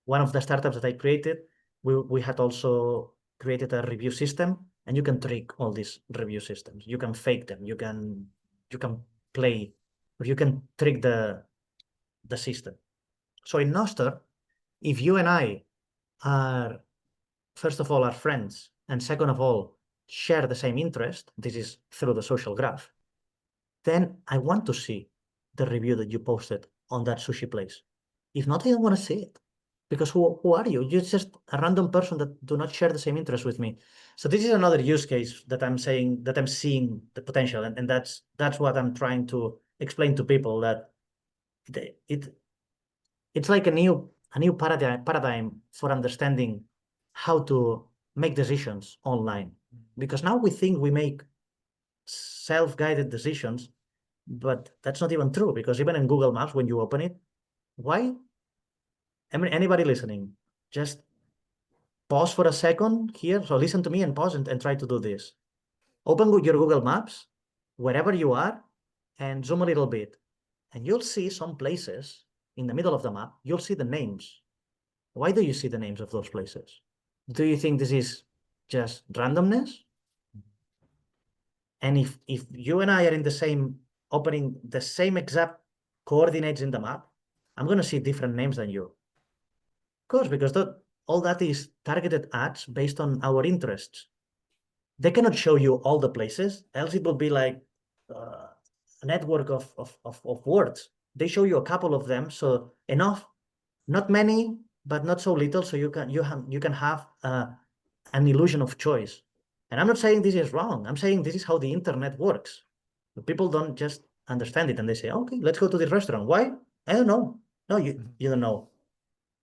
one of the startups that I created. We had also created a review system, and you can trick all these review systems. You can fake them. You can play, or you can trick the system. So in Nostr, if you and I are, first of all, are friends, and second of all, share the same interest, this is through the social graph, then I want to see the review that you posted on that sushi place. If not, I don't want to see it. Because who are you? You're just a random person that do not share the same interest with me. So this is another use case that I'm saying that I'm seeing the potential, and that's what I'm trying to explain to people, that it's like a new paradigm for understanding how to make decisions online. Because now we think we make self-guided decisions, but that's not even true, because even in Google Maps, when you open it, why? I mean, anybody listening, just pause for a second here. So listen to me and pause and try to do this. Open your Google Maps, wherever you are, and zoom a little bit. And you'll see some places in the middle of the map, you'll see the names. Why do you see the names of those places? Do you think this is just randomness? And if you and I are in the same, opening the same exact coordinates in the map, I'm going to see different names than you. Of course, because all that is targeted ads based on our interests. They cannot show you all the places, else it will be like a network of words. They show you a couple of them, so enough, not many, but not so little, so you can have an illusion of choice. And I'm not saying this is wrong. I'm saying this is how the internet works. But people don't just understand it, and they say, okay, let's go to this restaurant. Why? I don't know. No, you don't know.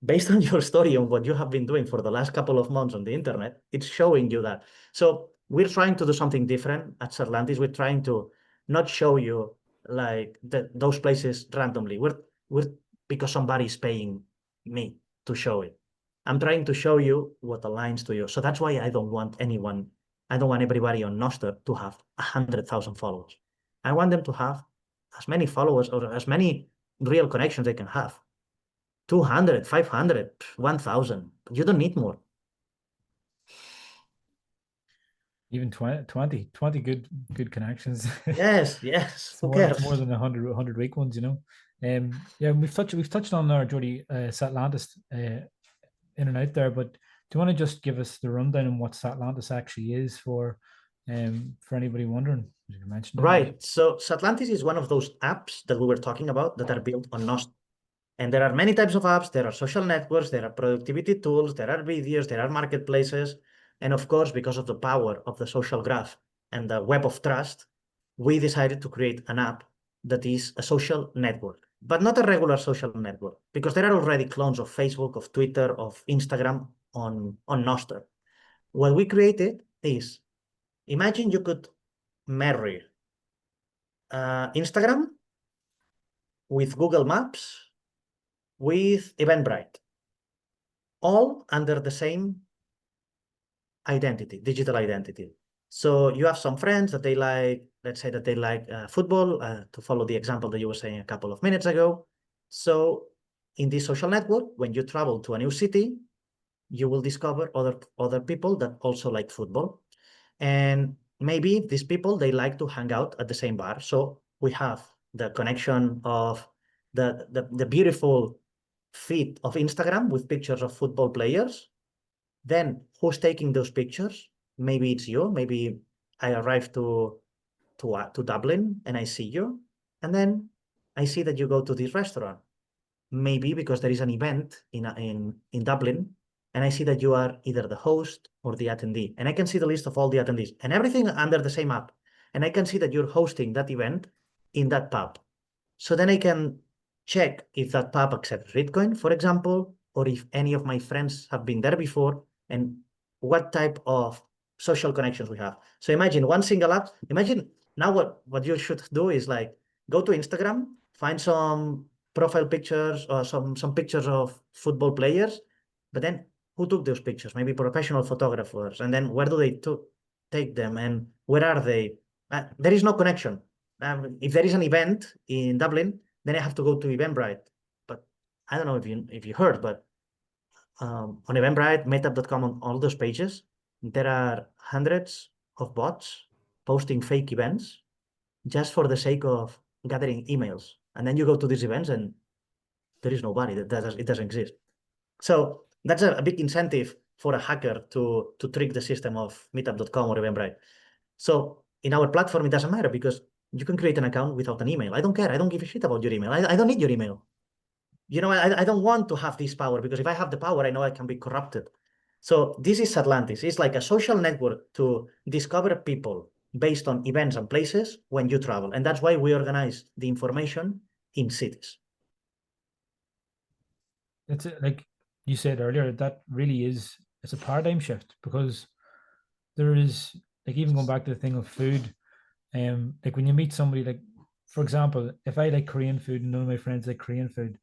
Based on your story and what you have been doing for the last couple of months on the internet, it's showing you that. So we're trying to do something different at Satlantis. We're trying to not show you like those places randomly. We're because somebody's paying me to show it. I'm trying to show you what aligns to you. So that's why I don't want everybody on Nostr to have 100,000 followers. I want them to have as many followers or as many real connections they can have. 200, 500, 1,000. You don't need more. Even 20 good connections. Yes, It's who more, cares? it's more than 100 weak ones, you know. Yeah, we've touched on our Jordi, Satlantis in and out there, but do you want to just give us the rundown on what Satlantis actually is for anybody wondering? You mentioned it. Right. So Satlantis is one of those apps that we were talking about that are built on Nostr. And there are many types of apps. There are social networks, there are productivity tools, there are videos, there are marketplaces. And of course, because of the power of the social graph and the web of trust, we decided to create an app that is a social network, but not a regular social network, because there are already clones of Facebook, of Twitter, of Instagram on Nostr. What we created is, imagine you could marry Instagram with Google Maps with Eventbrite, all under the same identity, digital identity. So you have some friends that they like, let's say that they like football, to follow the example that you were saying a couple of minutes ago. So in this social network, when you travel to a new city, you will discover other people that also like football. And maybe these people, they like to hang out at the same bar. So we have the connection of the beautiful feed of Instagram with pictures of football players. Then who's taking those pictures? Maybe it's you. Maybe I arrived to Dublin and I see you. And then I see that you go to this restaurant. Maybe because there is an event in Dublin, and I see that you are either the host or the attendee. And I can see the list of all the attendees and everything under the same app. And I can see that you're hosting that event in that pub. So then I can check if that pub accepts Bitcoin, for example, or if any of my friends have been there before, and what type of social connections we have. So imagine one single app. Imagine now what you should do is like go to Instagram, find some profile pictures or some pictures of football players, but then who took those pictures? Maybe professional photographers. And then where do they take them, and where are they? There is no connection. If there is an event in Dublin, then I have to go to Eventbrite. But I don't know if you heard, but on Eventbrite, Meetup.com, on all those pages, there are hundreds of bots posting fake events just for the sake of gathering emails. And then you go to these events and there is nobody. It doesn't exist. So that's a big incentive for a hacker to trick the system of meetup.com or Eventbrite. So in our platform, it doesn't matter because you can create an account without an email. I don't care. I don't give a shit about your email. I don't need your email. You know, I don't want to have this power because if I have the power, I know I can be corrupted. So this is Satlantis. It's like a social network to discover people based on events and places when you travel. And that's why we organize the information in cities. It's like you said earlier, that really is, it's a paradigm shift, because there is, like, even going back to the thing of food, like when you meet somebody, like, for example, if I like Korean food and none of my friends like Korean food,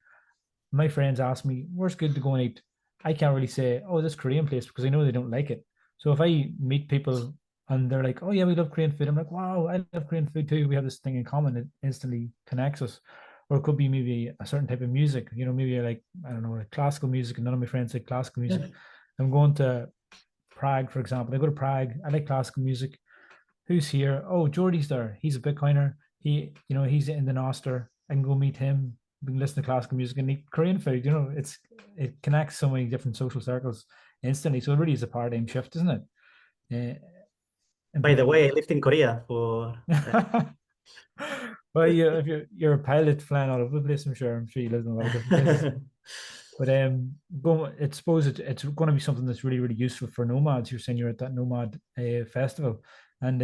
my friends ask me, where's good to go and eat? I can't really say, oh, this Korean place, because I know they don't like it. So if I meet people and they're like, oh, yeah, we love Korean food, I'm like, wow, I love Korean food too. We have this thing in common. It instantly connects us. Or it could be maybe a certain type of music, maybe I like, I don't know, like classical music, and none of my friends like classical music. Yeah. I'm going to Prague, for example. I go to Prague, I like classical music. Who's here? Oh, Jordi's there. He's a Bitcoiner. He's in the Nostr. I can go meet him. We can listen to classical music and eat Korean food. It connects so many different social circles instantly. So it really is a paradigm shift, isn't it? And By the people. way, I lived in Korea for Well, yeah, if you're a pilot flying all over the place, I'm sure you live in a lot of different places. But I suppose it's going to be something that's really, really useful for nomads. You're saying you're at that nomad festival, and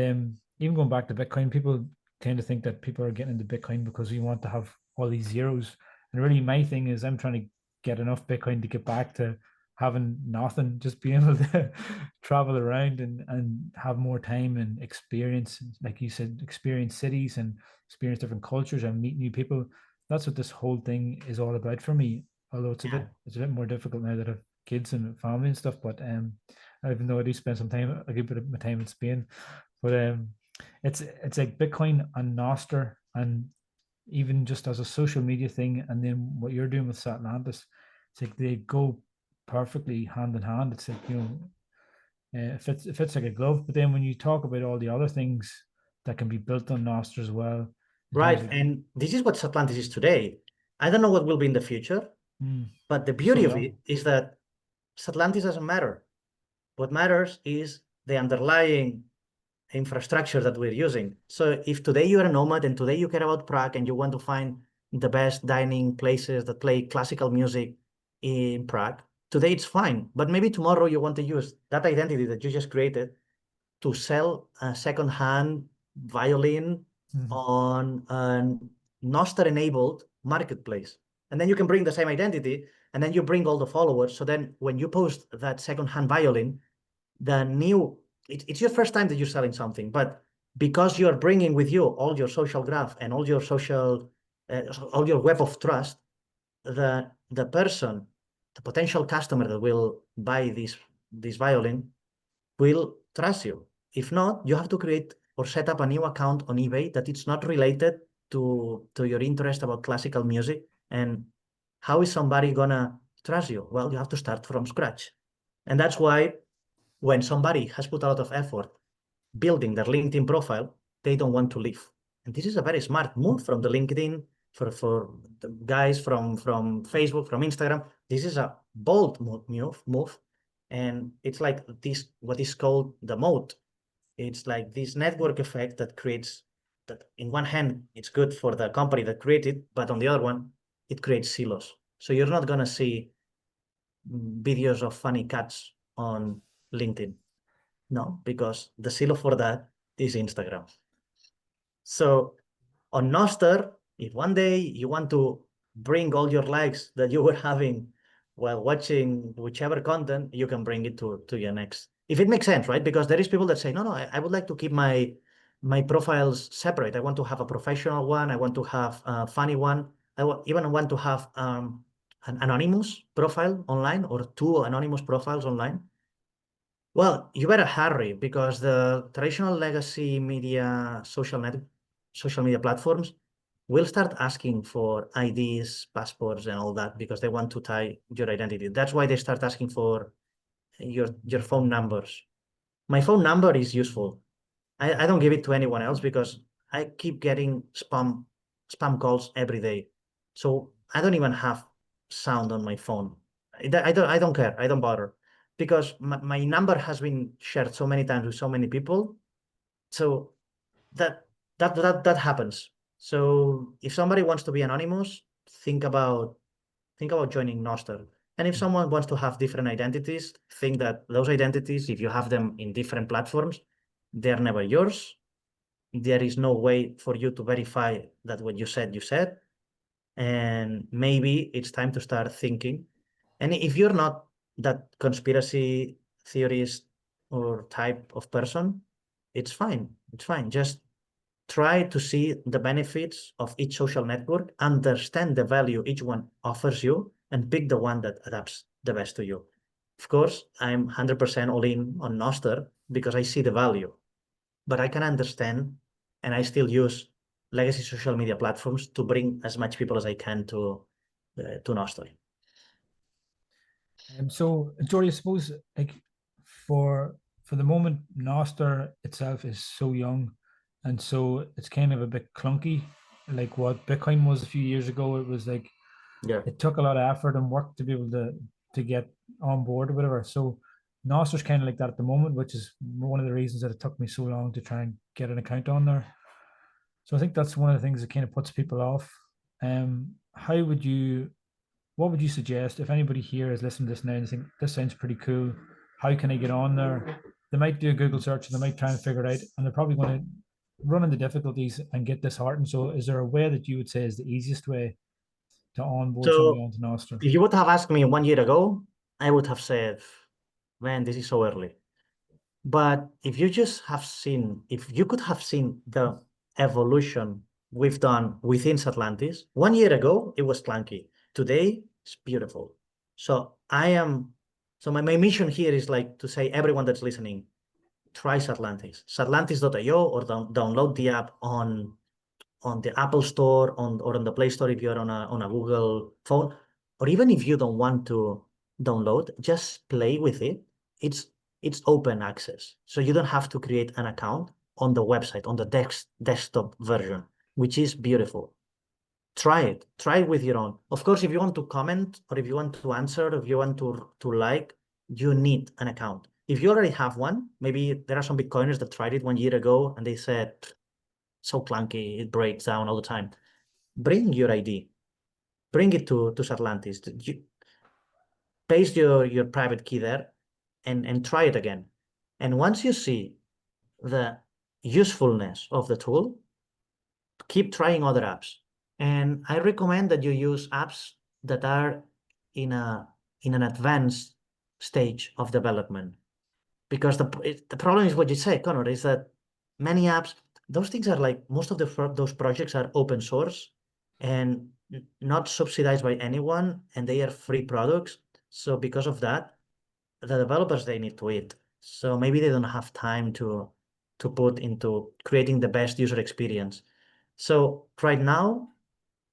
even going back to Bitcoin, people tend to think that people are getting into Bitcoin because we want to have all these zeros. And really, my thing is I'm trying to get enough Bitcoin to get back to having nothing, just being able to travel around and have more time and experience, like you said, experience cities and experience different cultures and meet new people. That's what this whole thing is all about for me, although yeah. it's a bit more difficult now that I have kids and family and stuff. But even though I do spend some time, a good bit of my time in Spain, but it's like Bitcoin and Nostr, and even just as a social media thing, and then what you're doing with Satlantis, it's like they go perfectly hand in hand. It's like it fits like a glove. But then when you talk about all the other things that can be built on Nostr as well, in terms Right. of And this is what Satlantis is today. I don't know what will be in the future, but the so beauty of yeah. it is that Satlantis doesn't matter. What matters is the underlying infrastructure that we're using. So if today you're a nomad and today you care about Prague and you want to find the best dining places that play classical music in Prague, today it's fine. But maybe tomorrow you want to use that identity that you just created to sell a second-hand violin Mhm. on a Nostr-enabled marketplace. And then you can bring the same identity and then you bring all the followers. So then when you post that second-hand violin, it's your first time that you're selling something, but because you're bringing with you all your social graph and all your web of trust, the person, the potential customer that will buy this violin will trust you. If not, you have to create or set up a new account on eBay that it's not related to your interest about classical music. And how is somebody gonna trust you? Well, you have to start from scratch. And that's why when somebody has put a lot of effort building their LinkedIn profile, they don't want to leave. And this is a very smart move from the LinkedIn, for the guys from Facebook, from Instagram. This is a bold move. And it's like this, what is called the moat. It's like this network effect that creates that in one hand, it's good for the company that created, but on the other one, it creates silos. So you're not going to see videos of funny cats on LinkedIn. No, because the silo for that is Instagram. So on Nostr, if one day you want to bring all your likes that you were having while watching whichever content, you can bring it to your next. If it makes sense, right? Because there is people that say, no, I would like to keep my profiles separate. I want to have a professional one. I want to have a funny one. Even want to have an anonymous profile online or two anonymous profiles online. Well, you better hurry because the traditional legacy media social media platforms will start asking for IDs, passports, and all that because they want to tie your identity. That's why they start asking for your phone numbers. My phone number is useful. I don't give it to anyone else because I keep getting spam calls every day. So I don't even have sound on my phone. I don't care. I don't bother because my number has been shared so many times with so many people. So that happens. So if somebody wants to be anonymous, think about joining Nostr. And if someone wants to have different identities, think that those identities, if you have them in different platforms, they're never yours. There is no way for you to verify that what you said. And maybe it's time to start thinking. And if you're not that conspiracy theorist or type of person, it's fine. It's fine. Just try to see the benefits of each social network, understand the value each one offers you, and pick the one that adapts the best to you. Of course, I'm 100% all in on Nostr because I see the value, but I can understand and I still use legacy social media platforms to bring as much people as I can to Nostr. So, Jordi, I suppose like for the moment, Nostr itself is so young, and so it's kind of a bit clunky. Like what Bitcoin was a few years ago, it was like Yeah. it took a lot of effort and work to be able to get on board or whatever. So Nostr's kind of like that at the moment, which is one of the reasons that it took me so long to try and get an account on there. So I think that's one of the things that kind of puts people off. How would you what would you suggest if anybody here is listening to this now and think this sounds pretty cool? How can I get on there? They might do a Google search and they might try and figure it out, and they're probably going to run into difficulties and get disheartened. So, is there a way that you would say is the easiest way to onboard somebody So onto Nostr? if you would have asked me 1 year ago, I would have said, man, this is so early. But if you could have seen the evolution we've done within Satlantis, 1 year ago, it was clunky. Today, it's beautiful. So my mission here is like to say everyone that's listening, try Satlantis, satlantis.io, or download the app on the Apple Store or on the Play Store if you're on a Google phone, or even if you don't want to download, just play with it. It's open access, so you don't have to create an account on the website on the desktop version, which is beautiful. Try it with your own. Of course, if you want to comment or if you want to answer, or if you want to like, you need an account. If you already have one, maybe there are some Bitcoiners that tried it 1 year ago and they said, so clunky, it breaks down all the time. Bring your ID, bring it to Satlantis. Paste your private key there and try it again. And once you see the usefulness of the tool, keep trying other apps. And I recommend that you use apps that are in an advanced stage of development. Because the problem is what you say, Connor, is that many apps, those things are like, most of those projects are open source and not subsidized by anyone, and they are free products. So because of that, the developers, they need to eat. So maybe they don't have time to put into creating the best user experience. So right now,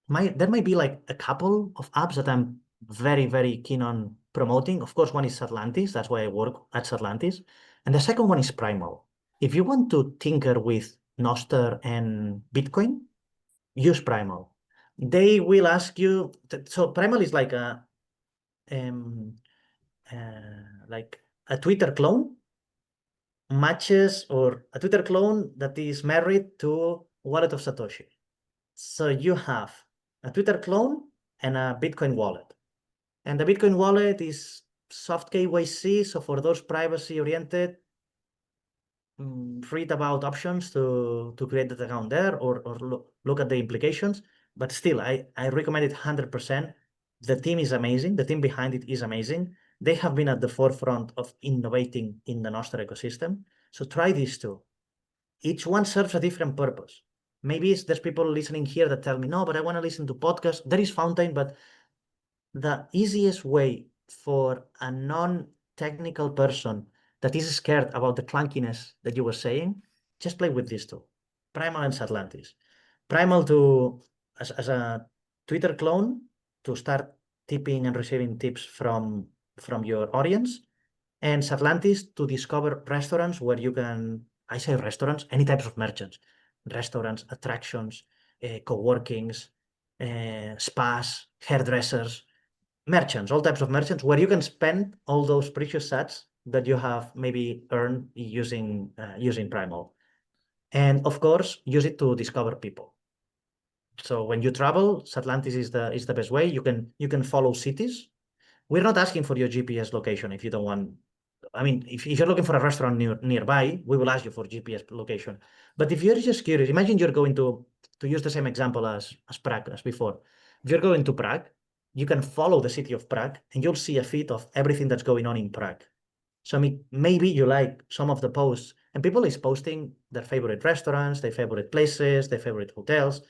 there might be like a couple of apps that I'm very, very keen on promoting. Of course, one is Satlantis. That's why I work at Satlantis. And the second one is Primal. If you want to tinker with Nostr and Bitcoin, use Primal. They will ask you. So Primal is um, like a Twitter clone, matches, or a Twitter clone that is married to Wallet of Satoshi. So you have a Twitter clone and a Bitcoin wallet. And the Bitcoin wallet is soft KYC. So for those privacy oriented, read about options to create that account there, or look at the implications. But still, I recommend it 100%. The team is amazing. The team behind it is amazing. They have been at the forefront of innovating in the Nostr ecosystem. So try these two. Each one serves a different purpose. Maybe there's people listening here that tell me, no, but I want to listen to podcasts. There is Fountain, but the easiest way for a non-technical person that is scared about the clunkiness that you were saying, just play with these two, Primal and Satlantis. Primal as a Twitter clone to start tipping and receiving tips from your audience, and Satlantis to discover restaurants where you can, I say restaurants, any types of merchants, restaurants, attractions, co-workings, spas, hairdressers, merchants, all types of merchants, where you can spend all those precious sats that you have maybe earned using Primal. And of course, use it to discover people. So when you travel, Satlantis is the best way. You can follow cities. We're not asking for your GPS location if you don't want. I mean, if you're looking for a restaurant nearby, we will ask you for GPS location. But if you're just curious, imagine you're going to use the same example as Prague as before. If you're going to Prague, you can follow the city of Prague and you'll see a feed of everything that's going on in Prague. So maybe you like some of the posts, and people is posting their favorite restaurants, their favorite places, their favorite hotels.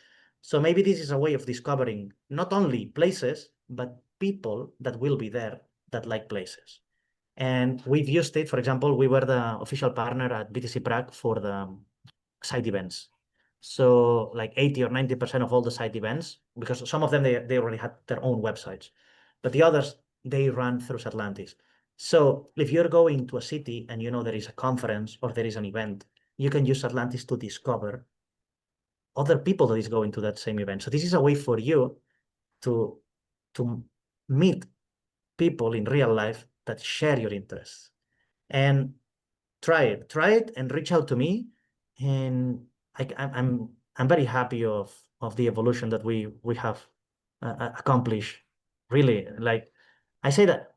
So maybe this is a way of discovering not only places, but people that will be there that like places. And we've used it, for example, we were the official partner at BTC Prague for the side events. So like 80 or 90% of all the side events, because some of them, they already had their own websites, but the others, they run through Satlantis. So if you're going to a city and you know there is a conference or there is an event, you can use Atlantis to discover other people that is going to that same event. So this is a way for you to to meet people in real life that share your interests. And try it and reach out to me. And I'm very happy of the evolution that we have accomplished. Really, like I say that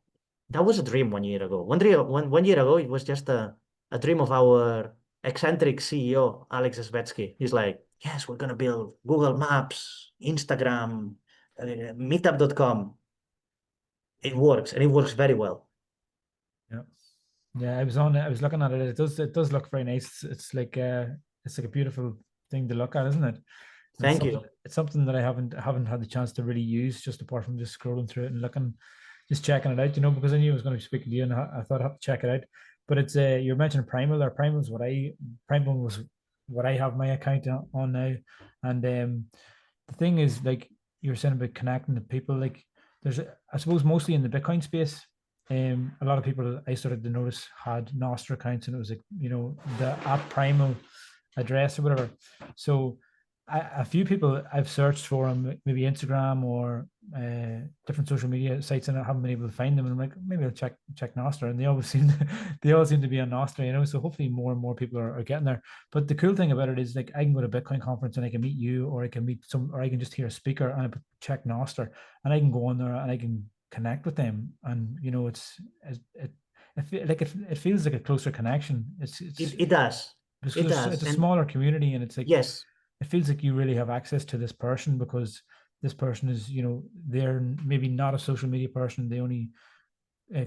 was a dream 1 year ago. One year ago, it was just a dream of our eccentric CEO, Alex Svetsky. He's like, yes, we're gonna build Google Maps, Instagram, meetup.com. It works, and it works very well. Yeah. Yeah, I was looking at it. It does look very nice. It's like a beautiful thing to look at, isn't it? And Thank you. it's something that I haven't had the chance to really use, just apart from just scrolling through it and looking, just checking it out, because I knew I was going to be speaking to you, and I thought I'd have to check it out. But it's you mentioned Primal, or Primal was what I have my account on now. And the thing is, like you were saying about connecting to people, like I suppose mostly in the Bitcoin space, a lot of people I started to notice had Nostr accounts, and it was like, the app Primal address or whatever. So a few people I've searched for on maybe Instagram or different social media sites, and I haven't been able to find them. And I'm like, maybe I'll check Nostr, and they all seem to be on Nostr, So hopefully more and more people are getting there. But the cool thing about it is, like, I can go to a Bitcoin conference and I can meet you, or I can meet or I can just hear a speaker and I check Nostr, and I can go on there and I can connect with them, and it feels like a closer connection. It does. Because It it's does. a And smaller community, and it's like, yes, it feels like you really have access to this person, because this person is, they're maybe not a social media person. They only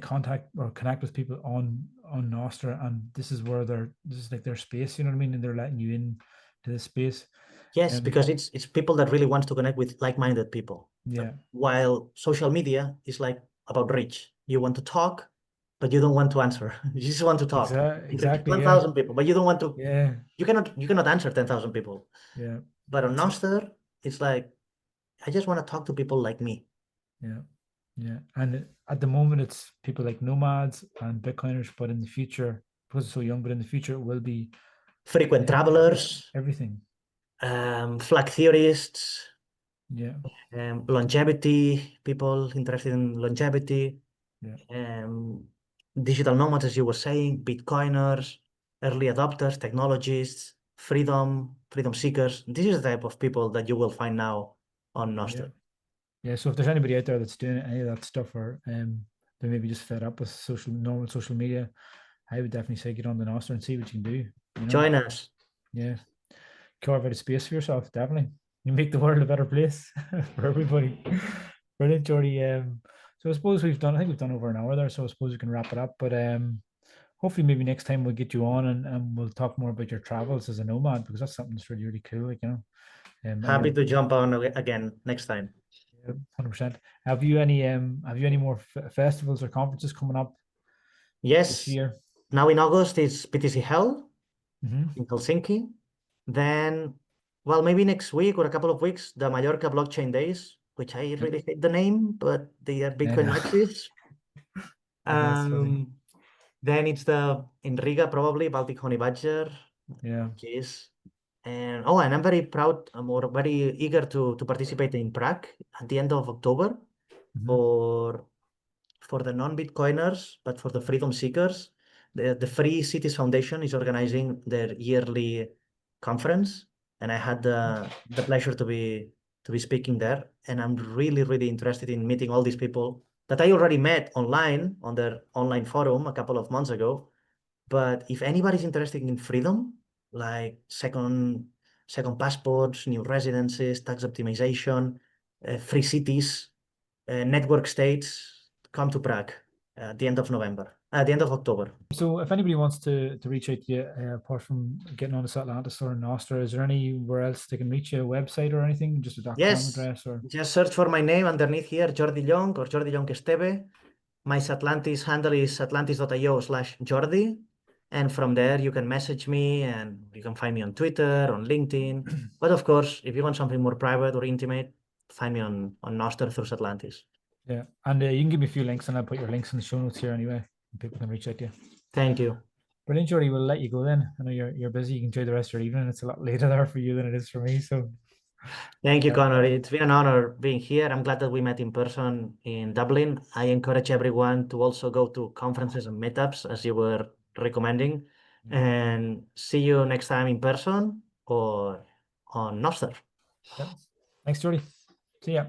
contact or connect with people on Nostr, and this is like their space. You know what I mean? And they're letting you in to this space. yes, Um, because it's people that really want to connect with like-minded people. yeah, While social media is like about reach. You want to talk, but you don't want to answer. You just want to talk. You reach exactly. Yeah, 10,000 people, but you don't want to. yeah, You cannot answer 10,000 people. yeah. But on It's Nostr, it's like I just want to talk to people like me. Yeah, yeah. And at the moment, it's people like nomads and Bitcoiners, but in the future, because it's so young, but in the future, it will be Frequent travelers, everything. flag theorists, Yeah, longevity, people interested in longevity, yeah, um, digital nomads, as you were saying, Bitcoiners, early adopters, technologists, freedom seekers. This is the type of people that you will find now on yeah, Nostr. yeah. So if there's anybody out there that's doing any of that stuff, or they maybe just fed up with normal social media, I would definitely say get on the Nostr and see what you can do. Join us. Yeah, carve out a space for yourself. Definitely, you make the world a better place for everybody. Brilliant, Jordi. So I suppose I think we've done over an hour there, so I suppose we can wrap it up. But hopefully maybe next time we'll get you on, and we'll talk more about your travels as a nomad, because that's something that's really, really cool. I Happy know, to jump on again next time. 100%. Have you any more festivals or conferences coming up this Yes, year? now in August it's BTC Hell Mm-hmm. in Helsinki. Then, well, maybe next week or a couple of weeks, the Mallorca Blockchain Days, which I Yep. really hate the name, but they are I Bitcoin know. Nazis. That's funny. Um, then it's the in Riga, probably Baltic Honey Badger, Yeah. cheese. And I'm very proud, I'm very eager to participate in Prague at the end of October. for the non-Bitcoiners, but for the freedom seekers. The Free Cities Foundation is organizing their yearly conference, and I had the pleasure to be speaking there. And I'm really, really interested in meeting all these people that I already met online on their online forum a couple of months ago. But if anybody's interested in freedom, like second passports, new residences, tax optimization, free cities, network states, come to Prague at the end of November, at the end of October. So if anybody wants to reach out to you, apart from getting on the Satlantis or Nostr, is there anywhere else they can reach you, a website or anything, just a .com Yes, address? Or just search for my name underneath here, Jordi Llonch or Jordi Llonch Esteve. My Satlantis handle is satlantis.io/Jordi. And from there, you can message me and you can find me on Twitter, on LinkedIn. But of course, if you want something more private or intimate, find me on Nostr through Satlantis. yeah, and you can give me a few links, and I'll put your links in the show notes here anyway. And people can reach out to you. Thank you. Brilliant, Jordi. We'll let you go then. I know you're busy. You can enjoy the rest of your evening. It's a lot later there for you than it is for me. So Thank you, Connor. It's been an honor being here. I'm glad that we met in person in Dublin. I encourage everyone to also go to conferences and meetups, as you were recommending, and see you next time in person or on Nostr. yep. Thanks, Jordi. See ya.